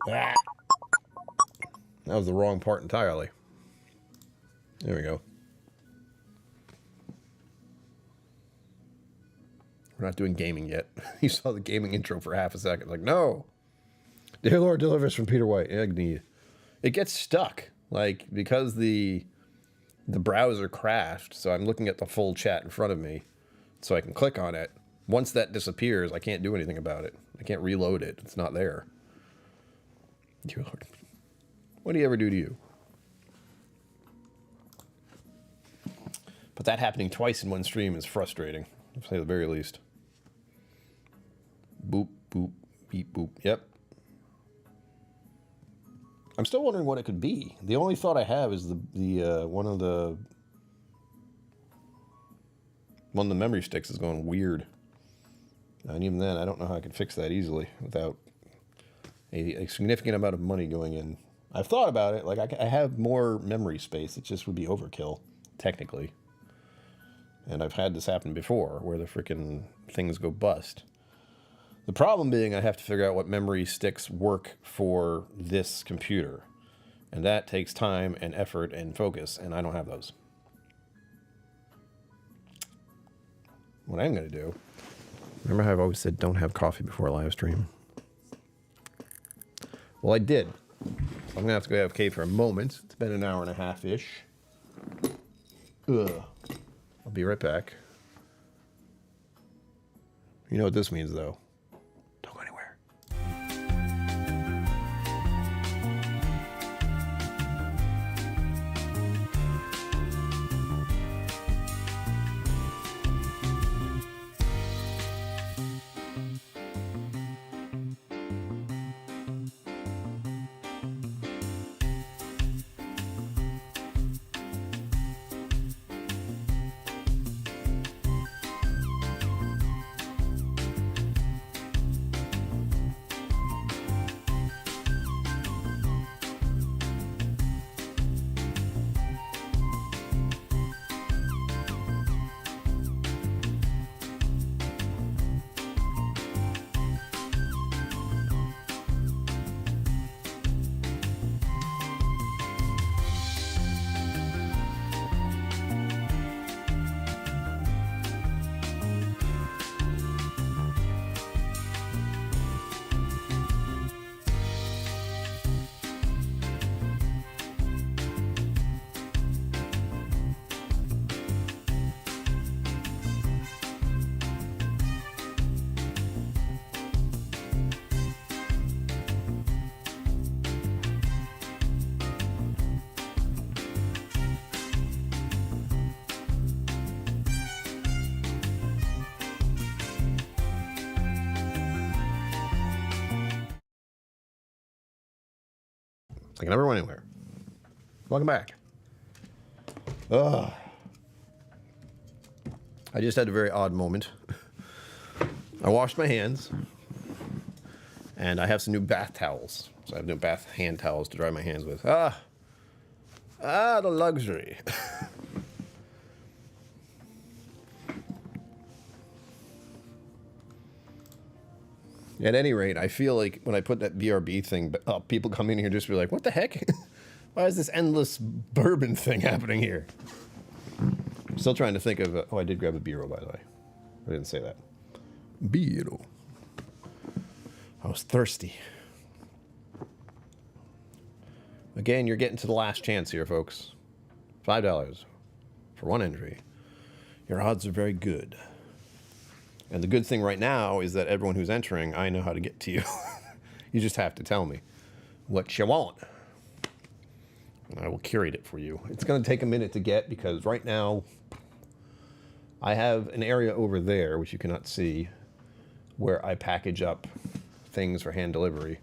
Speaker 1: That was the wrong part entirely. There we go. We're not doing gaming yet. You saw the gaming intro for half a second. Like, no. Dear Lord, deliver us from Peter White. Agni. It gets stuck. Like, because the browser crashed, so I'm looking at the full chat in front of me, so I can click on it. Once that disappears, I can't do anything about it. I can't reload it. It's not there. Dear Lord. What do you ever do to you? But that happening twice in one stream is frustrating, to say the very least. Boop, boop, beep, boop. Yep. I'm still wondering what it could be. The only thought I have is one of the memory sticks is going weird. And even then, I don't know how I can fix that easily without a significant amount of money going in. I've thought about it. Like, I have more memory space. It just would be overkill, technically. And I've had this happen before, where the freaking things go bust. The problem being I have to figure out what memory sticks work for this computer. And that takes time and effort and focus, and I don't have those. What I'm going to do... Remember how I've always said don't have coffee before a live stream? Well, I did. So I'm going to have to go have cave for a moment. It's been an hour and a half-ish. Ugh. I'll be right back. You know what this means, though. Don't go anywhere. Like I never went anywhere. Welcome back. Ugh. I just had a very odd moment. I washed my hands, and I have some new bath towels. So I have new bath hand towels to dry my hands with. The luxury. At any rate, I feel like when I put that BRB thing up, people come in here just be like, what the heck? Why is this endless bourbon thing happening here? I'm still trying to think of... oh, I did grab a B-roll, by the way. I didn't say that. B-roll. I was thirsty. Again, you're getting to the last chance here, folks. $5 for one entry. Your odds are very good. And the good thing right now is that everyone who's entering, I know how to get to you. You just have to tell me what you want. And I will curate it for you. It's going to take a minute to get because right now I have an area over there, which you cannot see, where I package up things for hand delivery.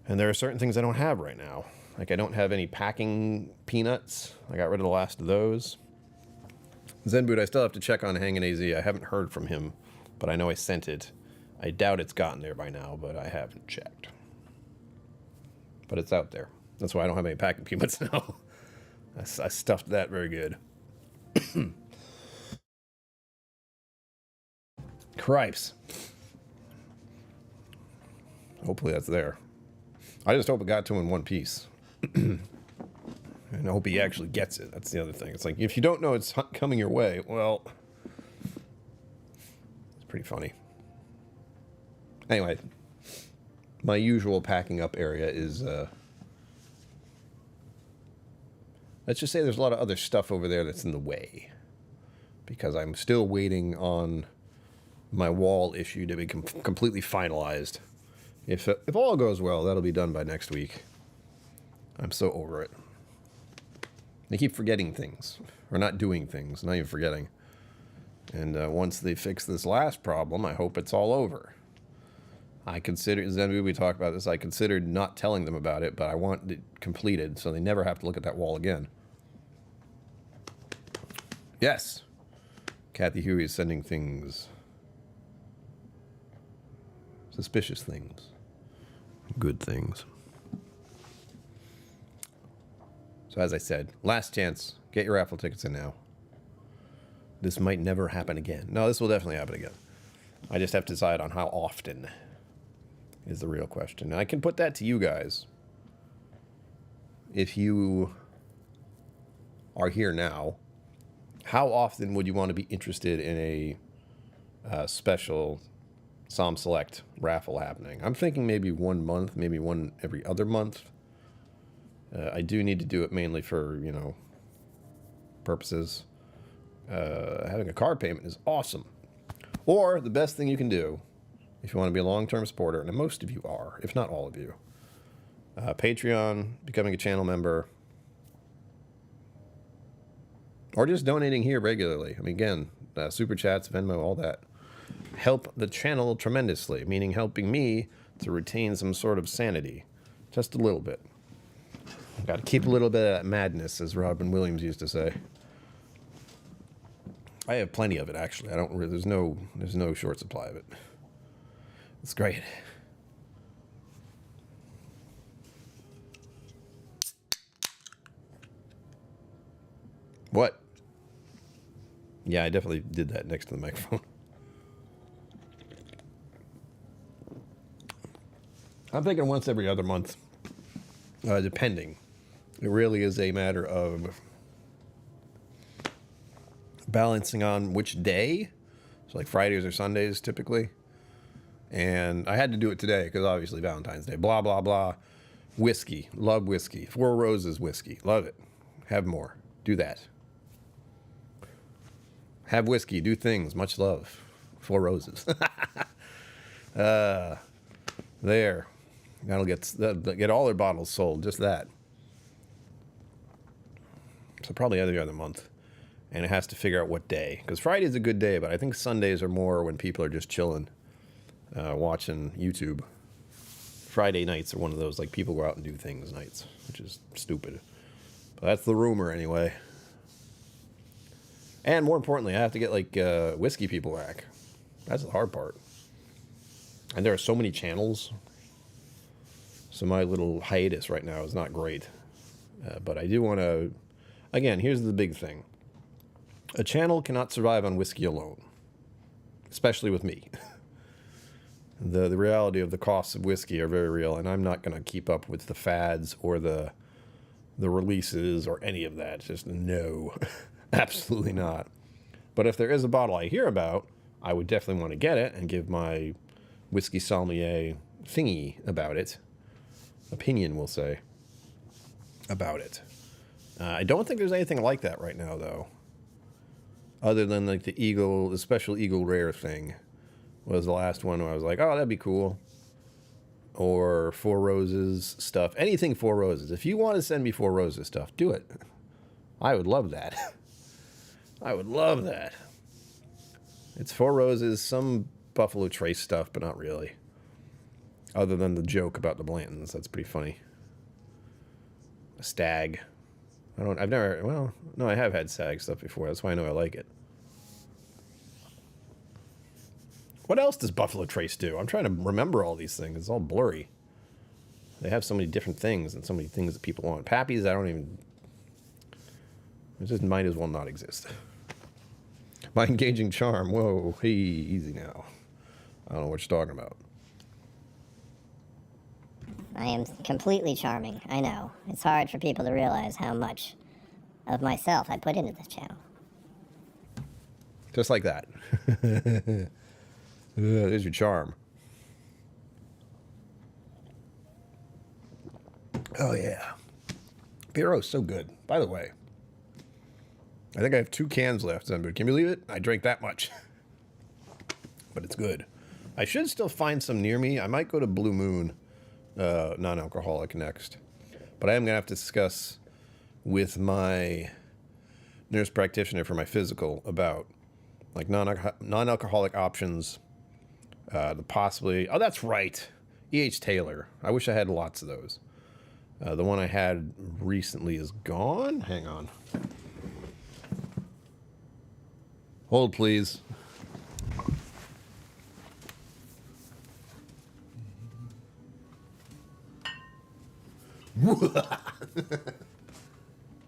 Speaker 1: And there are certain things I don't have right now. Like I don't have any packing peanuts. I got rid of the last of those. Zenboot, I still have to check on Hangin' AZ. I haven't heard from him, but I know I sent it. I doubt it's gotten there by now, but I haven't checked. But it's out there. That's why I don't have any packing peanuts now. I stuffed that very good. Cripes. Hopefully that's there. I just hope it got to him in one piece. And I hope he actually gets it. That's the other thing. It's like, if you don't know it's coming your way, well, it's pretty funny. Anyway, my usual packing up area is, let's just say there's a lot of other stuff over there that's in the way. Because I'm still waiting on my wall issue to be completely finalized. If all goes well, that'll be done by next week. I'm so over it. They keep forgetting things. Or not doing things, not even forgetting. And once they fix this last problem, I hope it's all over. I considered, then we talked about this, I considered not telling them about it, but I want it completed so they never have to look at that wall again. Yes. Kathy Huey is sending things. Suspicious things. Good things. So as I said, last chance. Get your raffle tickets in now. This might never happen again. No, this will definitely happen again. I just have to decide on how often is the real question. And I can put that to you guys. If you are here now, how often would you want to be interested in a special Somm Select raffle happening? I'm thinking maybe 1 month, maybe one every other month. I do need to do it mainly for, you know, purposes. Having a card payment is awesome. Or the best thing you can do, if you want to be a long-term supporter, and most of you are, if not all of you, Patreon, becoming a channel member, or just donating here regularly. I mean, again, Super Chats, Venmo, all that. Help the channel tremendously, meaning helping me to retain some sort of sanity. Just a little bit. Got to keep a little bit of that madness, as Robin Williams used to say. I have plenty of it, actually. I don't. There's no short supply of it. It's great. What? Yeah, I definitely did that next to the microphone. I'm thinking once every other month, depending. It really is a matter of balancing on which day. So like Fridays or Sundays typically. And I had to do it today because obviously Valentine's Day. Blah, blah, blah. Whiskey. Love whiskey. Four Roses whiskey. Love it. Have more. Do that. Have whiskey. Do things. Much love. Four Roses. There. That'll get all their bottles sold. Just that. So probably every other month. And it has to figure out what day. Because Friday's a good day, but I think Sundays are more when people are just chilling, watching YouTube. Friday nights are one of those, like, people go out and do things nights, which is stupid. But that's the rumor anyway. And more importantly, I have to get, like, whiskey people back. That's the hard part. And there are so many channels. So my little hiatus right now is not great. But I do want to... Again, here's the big thing. A channel cannot survive on whiskey alone. Especially with me. The reality of the costs of whiskey are very real, and I'm not going to keep up with the fads or the releases or any of that. Just no. Absolutely not. But if there is a bottle I hear about, I would definitely want to get it and give my whiskey sommelier thingy about it. Opinion, we'll say, about it. I don't think there's anything like that right now, though. Other than like the special Eagle Rare thing was the last one where I was like, oh, that'd be cool. Or Four Roses stuff. Anything Four Roses. If you want to send me Four Roses stuff, do it. I would love that. I would love that. It's Four Roses, some Buffalo Trace stuff, but not really. Other than the joke about the Blantons. That's pretty funny. A stag. I've never, well, no, I have had stag stuff before. That's why I know I like it. What else does Buffalo Trace do? I'm trying to remember all these things. It's all blurry. They have so many different things and so many things that people want. Pappies, I don't even... It just might as well not exist. My engaging charm. Whoa, hey, easy now. I don't know what you're talking about.
Speaker 3: I am completely charming. I know. It's hard for people to realize how much of myself I put into this channel.
Speaker 1: Just like that. There's your charm. Oh, yeah. Beer is so good. By the way, I think I have 2 cans left, but can you believe it? I drank that much. But it's good. I should still find some near me. I might go to Blue Moon, non-alcoholic next. But I am going to have to discuss with my nurse practitioner for my physical about like non-alcoholic options. Possibly... Oh, that's right. E.H. Taylor. I wish I had lots of those. The one I had recently is gone. Hang on. Hold, please.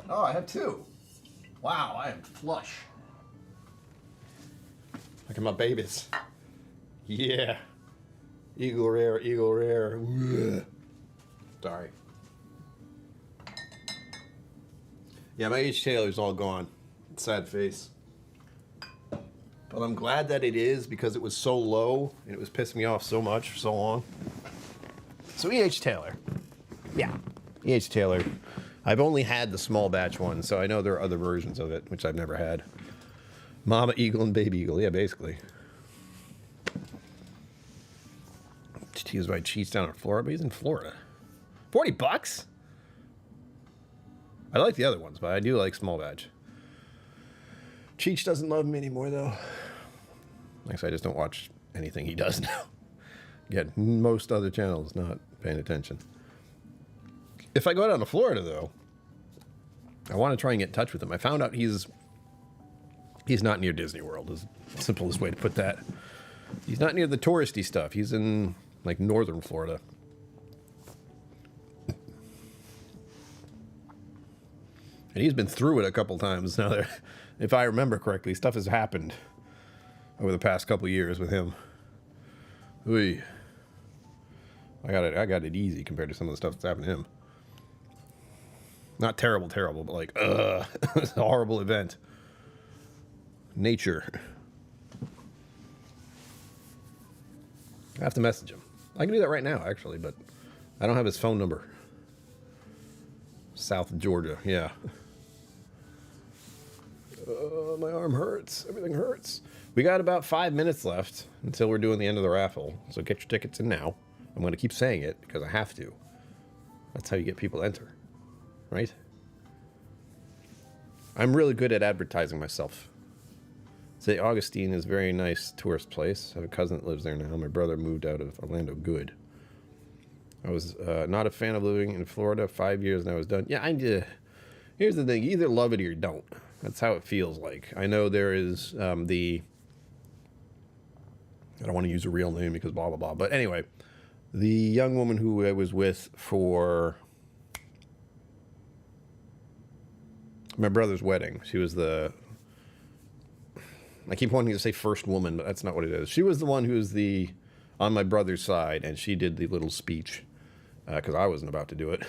Speaker 1: Oh, I have 2. Wow, I am flush. Look at my babies. Yeah. Eagle rare, eagle rare. Sorry. Yeah, my H. Taylor's all gone. Sad face. But I'm glad that it is because it was so low and it was pissing me off so much for so long. So E.H. Taylor. Yeah. E.H. Taylor. I've only had the small batch one, so I know there are other versions of it, which I've never had. Mama Eagle and Baby Eagle. Yeah, basically. To use my cheats down in Florida, but he's in Florida. $40? I like the other ones, but I do like small batch. Cheech doesn't love me anymore, though. Actually, I just don't watch anything he does now. Again, most other channels not paying attention. If I go down to Florida, though, I want to try and get in touch with him. I found out he's not near Disney World, is the simplest way to put that. He's not near the touristy stuff. He's in, like, northern Florida. And he's been through it a couple times now. If I remember correctly, stuff has happened over the past couple years with him. Ooh. I got it easy compared to some of the stuff that's happened to him. Not terrible, but like, it's a horrible event. Nature. I have to message him. I can do that right now, actually, but I don't have his phone number. South Georgia, yeah. My arm hurts. Everything hurts. We got about 5 minutes left until we're doing the end of the raffle. So get your tickets in now. I'm going to keep saying it because I have to. That's how you get people to enter. Right? I'm really good at advertising myself. St. Augustine is a very nice tourist place. I have a cousin that lives there now. My brother moved out of Orlando Good. I was not a fan of living in Florida. 5 years and I was done. Yeah, here's the thing. You either love it or you don't. That's how it feels like. I know there is I don't want to use a real name because blah, blah, blah. But anyway, the young woman who I was with for my brother's wedding, she was I keep wanting to say first woman, but that's not what it is. She was the one who was on my brother's side, and she did the little speech because I wasn't about to do it.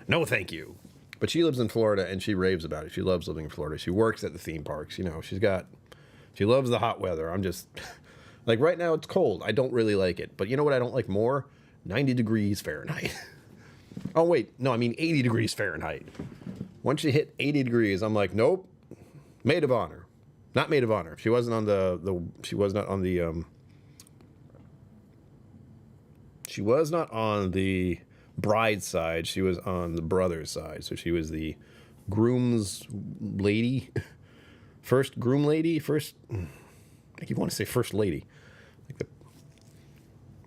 Speaker 1: No, thank you. But she lives in Florida, and she raves about it. She loves living in Florida. She works at the theme parks. You know, she loves the hot weather. I'm just, like right now it's cold. I don't really like it. But you know what I don't like more? 90 degrees Fahrenheit. Oh, wait. No, I mean 80 degrees Fahrenheit. Once you hit 80 degrees, I'm like, nope. Maid of honor. Not maid of honor. She wasn't on she was not on the bride's side. She was on the brother's side. So she was the groom's lady. First groom lady. I keep wanting to say first lady.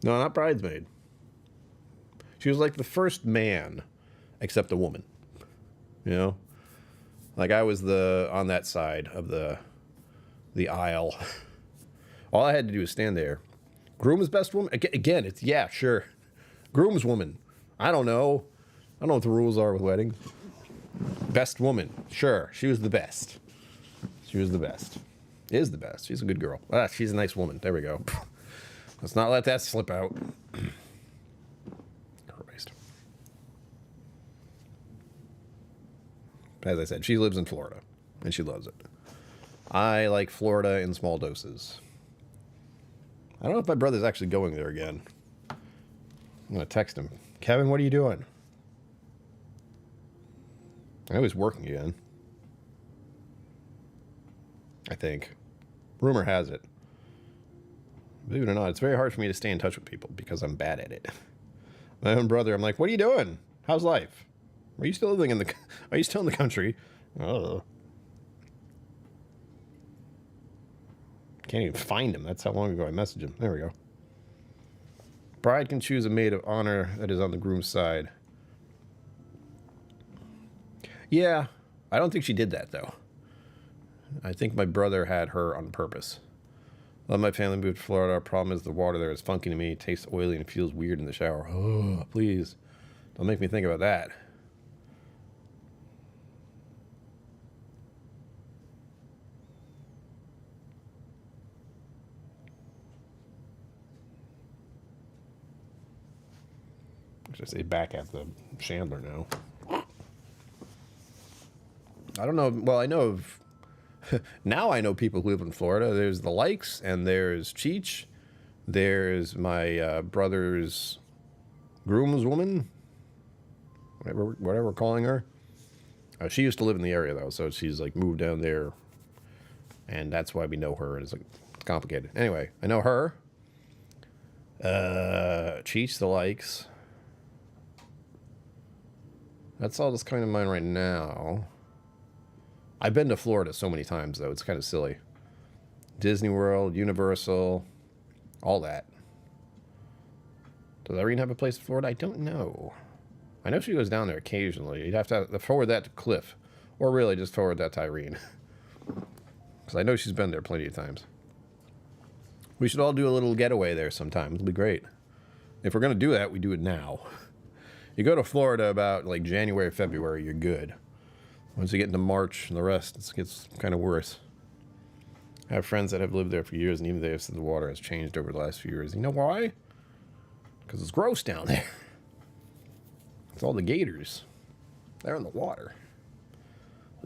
Speaker 1: No, not bridesmaid. She was like the first man, except a woman. You know? Like I was on that side of the aisle. All I had to do was stand there. Groom's best woman? Again, it's, yeah, sure. Groom's woman. I don't know. I don't know what the rules are with weddings. Best woman. Sure, she was the best. She was the best. Is the best. She's a good girl. Ah, she's a nice woman. There we go. Let's not let that slip out. Christ. As I said, she lives in Florida, and she loves it. I like Florida in small doses. I don't know if my brother's actually going there again. I'm going to text him. Kevin, what are you doing? I know he's working again. I think. Rumor has it. Believe it or not, it's very hard for me to stay in touch with people because I'm bad at it. My own brother, I'm like, what are you doing? How's life? Are you still living in the... Are you still in the country? Oh. Can't even find him. That's how long ago I messaged him. There we go. Bride can choose a maid of honor that is on the groom's side. Yeah, I don't think she did that, though. I think my brother had her on purpose. Love my family moved to Florida. Our problem is the water there is funky to me. It tastes oily and feels weird in the shower. Oh, please. Don't make me think about that. Should I say back at the Chandler now? I don't know. Well, I know of... now I know people who live in Florida. There's the Likes, and there's Cheech. There's my brother's groomswoman. Whatever we're calling her. She used to live in the area, though, so she's, like, moved down there. And that's why we know her. It's, like, complicated. Anyway, I know her. Cheech, the Likes. That's all that's coming to mind right now. I've been to Florida so many times, though. It's kind of silly. Disney World, Universal, all that. Does Irene have a place in Florida? I don't know. I know she goes down there occasionally. You'd have to forward that to Cliff. Or really just forward that to Irene. Because I know she's been there plenty of times. We should all do a little getaway there sometime. It'll be great. If we're going to do that, we do it now. You go to Florida about like January, February, you're good. Once you get into March and the rest, it gets kind of worse. I have friends that have lived there for years, and even they have said the water has changed over the last few years. You know why? Because it's gross down there. It's all the gators. They're in the water.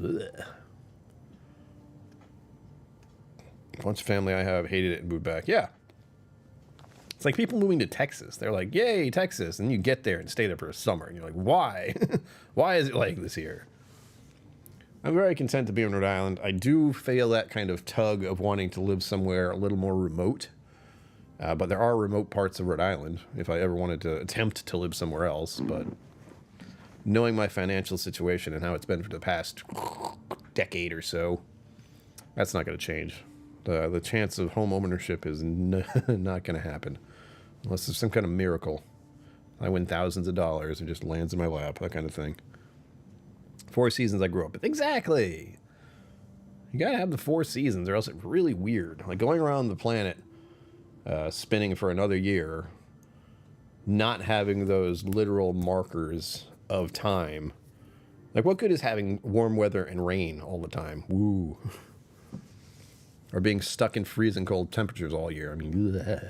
Speaker 1: Ugh. Bunch of family I have hated it and moved back. Yeah. It's like people moving to Texas. They're like, yay, Texas. And you get there and stay there for a summer. And you're like, why? Why is it like this here? I'm very content to be in Rhode Island. I do feel that kind of tug of wanting to live somewhere a little more remote. But there are remote parts of Rhode Island if I ever wanted to attempt to live somewhere else. But knowing my financial situation and how it's been for the past decade or so, that's not going to change. The chance of home ownership is not going to happen. Unless there's some kind of miracle. I win thousands of dollars and just lands in my lap, that kind of thing. 4 seasons I grew up with. Exactly! You gotta have the 4 seasons or else it's really weird. Like going around the planet, spinning for another year, not having those literal markers of time. Like what good is having warm weather and rain all the time? Woo. Or being stuck in freezing cold temperatures all year. I mean, ugh.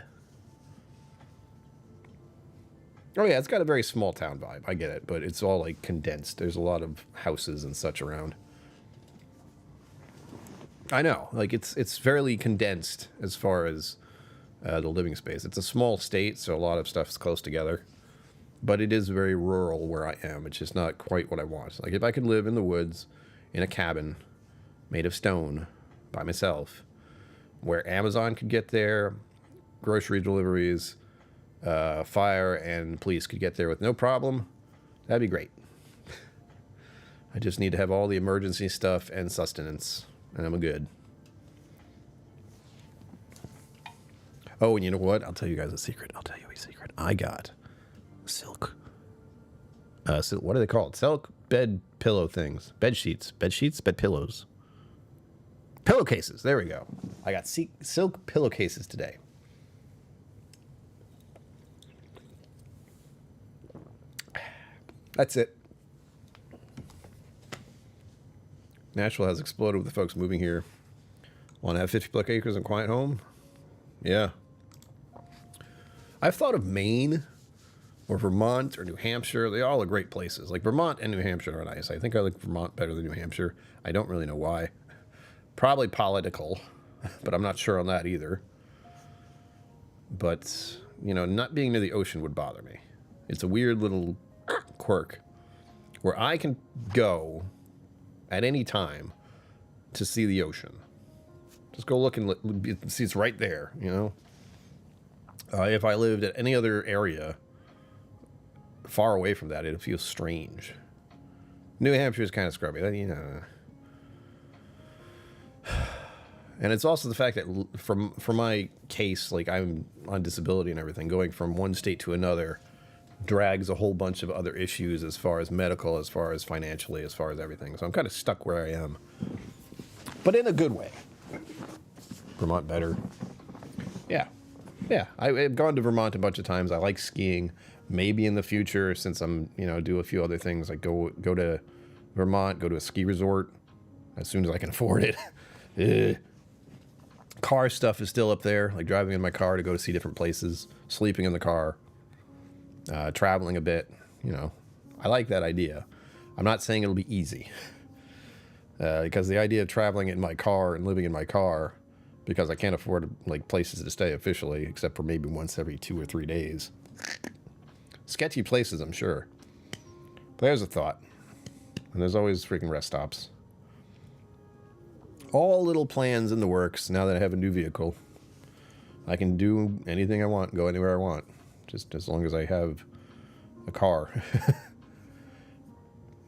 Speaker 1: Oh yeah, it's got a very small town vibe. I get it, but it's all like condensed. There's a lot of houses and such around. I know, like it's fairly condensed as far as the living space. It's a small state, so a lot of stuff's close together. But it is very rural where I am. It's just not quite what I want. Like if I could live in the woods, in a cabin, made of stone, by myself, where Amazon could get there, grocery deliveries, fire and police could get there with no problem, that'd be great. I just need to have all the emergency stuff and sustenance, and I'm good. Oh, and you know what? I'll tell you guys a secret. I got silk. What are they called? Silk bed pillow things. Bed sheets, bed pillows. Pillowcases. There we go. I got silk pillowcases today. That's it. Nashville has exploded with the folks moving here. Want to have 50 plus acres and quiet home? Yeah. I've thought of Maine or Vermont or New Hampshire. They all are great places. Like Vermont and New Hampshire are nice. I think I like Vermont better than New Hampshire. I don't really know why. Probably political, but I'm not sure on that either. But, you know, not being near the ocean would bother me. It's a weird little quirk where I can go at any time to see the ocean. Just go look and see it's right there, you know? If I lived at any other area far away from that, it'd feel strange. New Hampshire is kind of scrubby, you know. And it's also the fact that for my case, like I'm on disability and everything, going from one state to another drags a whole bunch of other issues as far as medical, as far as financially, as far as everything. So I'm kind of stuck where I am. But in a good way. Vermont better. Yeah. Yeah. I've gone to Vermont a bunch of times. I like skiing. Maybe in the future, since I'm, you know, do a few other things, like go to Vermont, go to a ski resort as soon as I can afford it. Car stuff is still up there, like driving in my car to go to see different places, sleeping in the car, traveling a bit, you know. I like that idea. I'm not saying it'll be easy, because the idea of traveling in my car and living in my car, because I can't afford like places to stay officially, except for maybe once every 2 or 3 days. Sketchy places, I'm sure. But there's a thought. And there's always freaking rest stops. All little plans in the works now that I have a new vehicle. I can do anything I want, go anywhere I want, just as long as I have a car.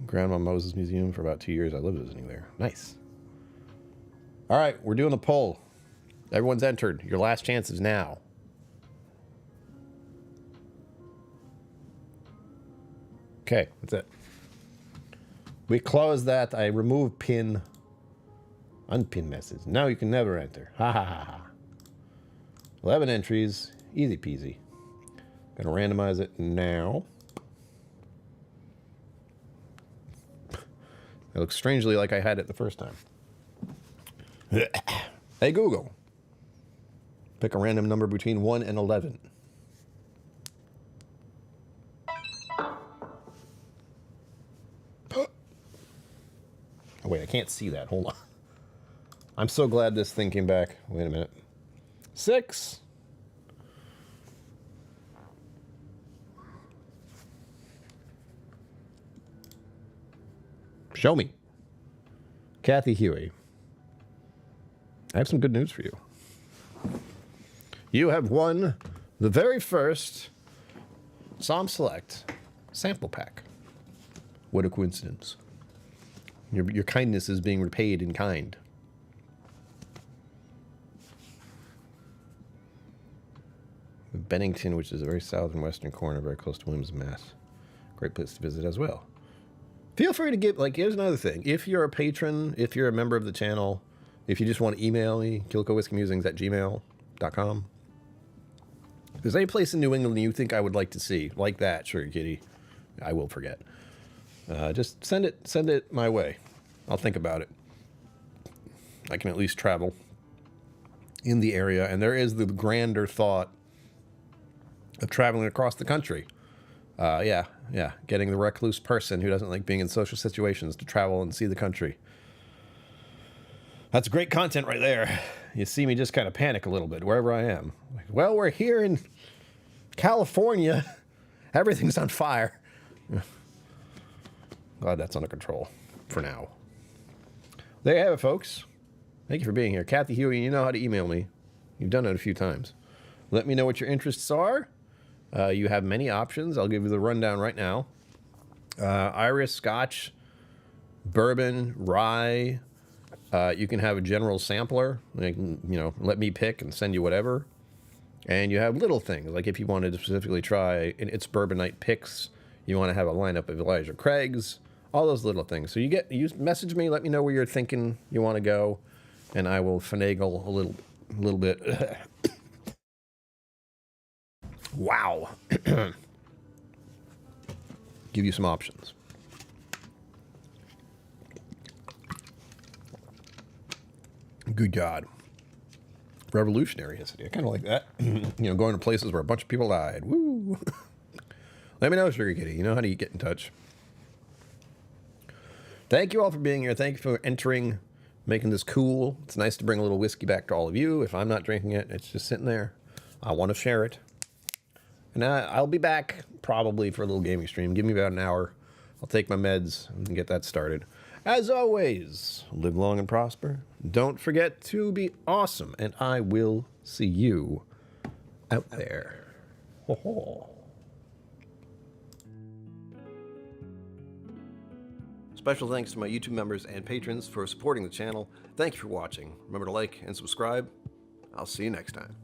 Speaker 1: Grandma Moses Museum for about 2 years. I lived visiting there. Nice. All right, we're doing the poll. Everyone's entered. Your last chance is now. Okay, that's it. We close that. I remove pin. Unpin message. Now you can never enter. Ha ha ha ha. 11 entries. Easy peasy. Gonna randomize it now. It looks strangely like I had it the first time. Hey Google. Pick a random number between 1 and 11. Oh wait, I can't see that. Hold on. I'm so glad this thing came back. Wait a minute. 6. Show me. Kathy Huey. I have some good news for you. You have won the very first Somm Select sample pack. What a coincidence. Your kindness is being repaid in kind. Bennington, which is a very southern western corner, very close to Williams, Mass. Great place to visit as well. Feel free to give, like, here's another thing. If you're a patron, if you're a member of the channel, if you just want to email me, KillCoWhiskeyMusings@gmail.com. If there's any place in New England you think I would like to see, like that, Sugar Kitty, I will forget. Just send it my way. I'll think about it. I can at least travel in the area, and there is the grander thought of traveling across the country. Yeah, getting the recluse person who doesn't like being in social situations to travel and see the country. That's great content right there. You see me just kind of panic a little bit wherever I am. Like, well, we're here in California. Everything's on fire. Glad that's under control for now. There you have it, folks. Thank you for being here. Kathy Huey, you know how to email me. You've done it a few times. Let me know what your interests are. You have many options. I'll give you the rundown right now. Irish, Scotch, Bourbon, Rye. You can have a general sampler. Like, you know, let me pick and send you whatever. And you have little things, like if you wanted to specifically try It's Bourbon Night picks, you want to have a lineup of Elijah Craig's, all those little things. So you message me, let me know where you're thinking you want to go, and I will finagle a little bit. Wow. Give give you some options. Good God. Revolutionary incident. I kind of like that. Going to places where a bunch of people died. Woo! Let me know, Sugar Kitty. You know how to get in touch. Thank you all for being here. Thank you for entering, making this cool. It's nice to bring a little whiskey back to all of you. If I'm not drinking it, it's just sitting there. I want to share it. And I'll be back probably for a little gaming stream. Give me about an hour. I'll take my meds and get that started. As always, live long and prosper. Don't forget to be awesome. And I will see you out there. Ho ho. Special thanks to my YouTube members and patrons for supporting the channel. Thank you for watching. Remember to like and subscribe. I'll see you next time.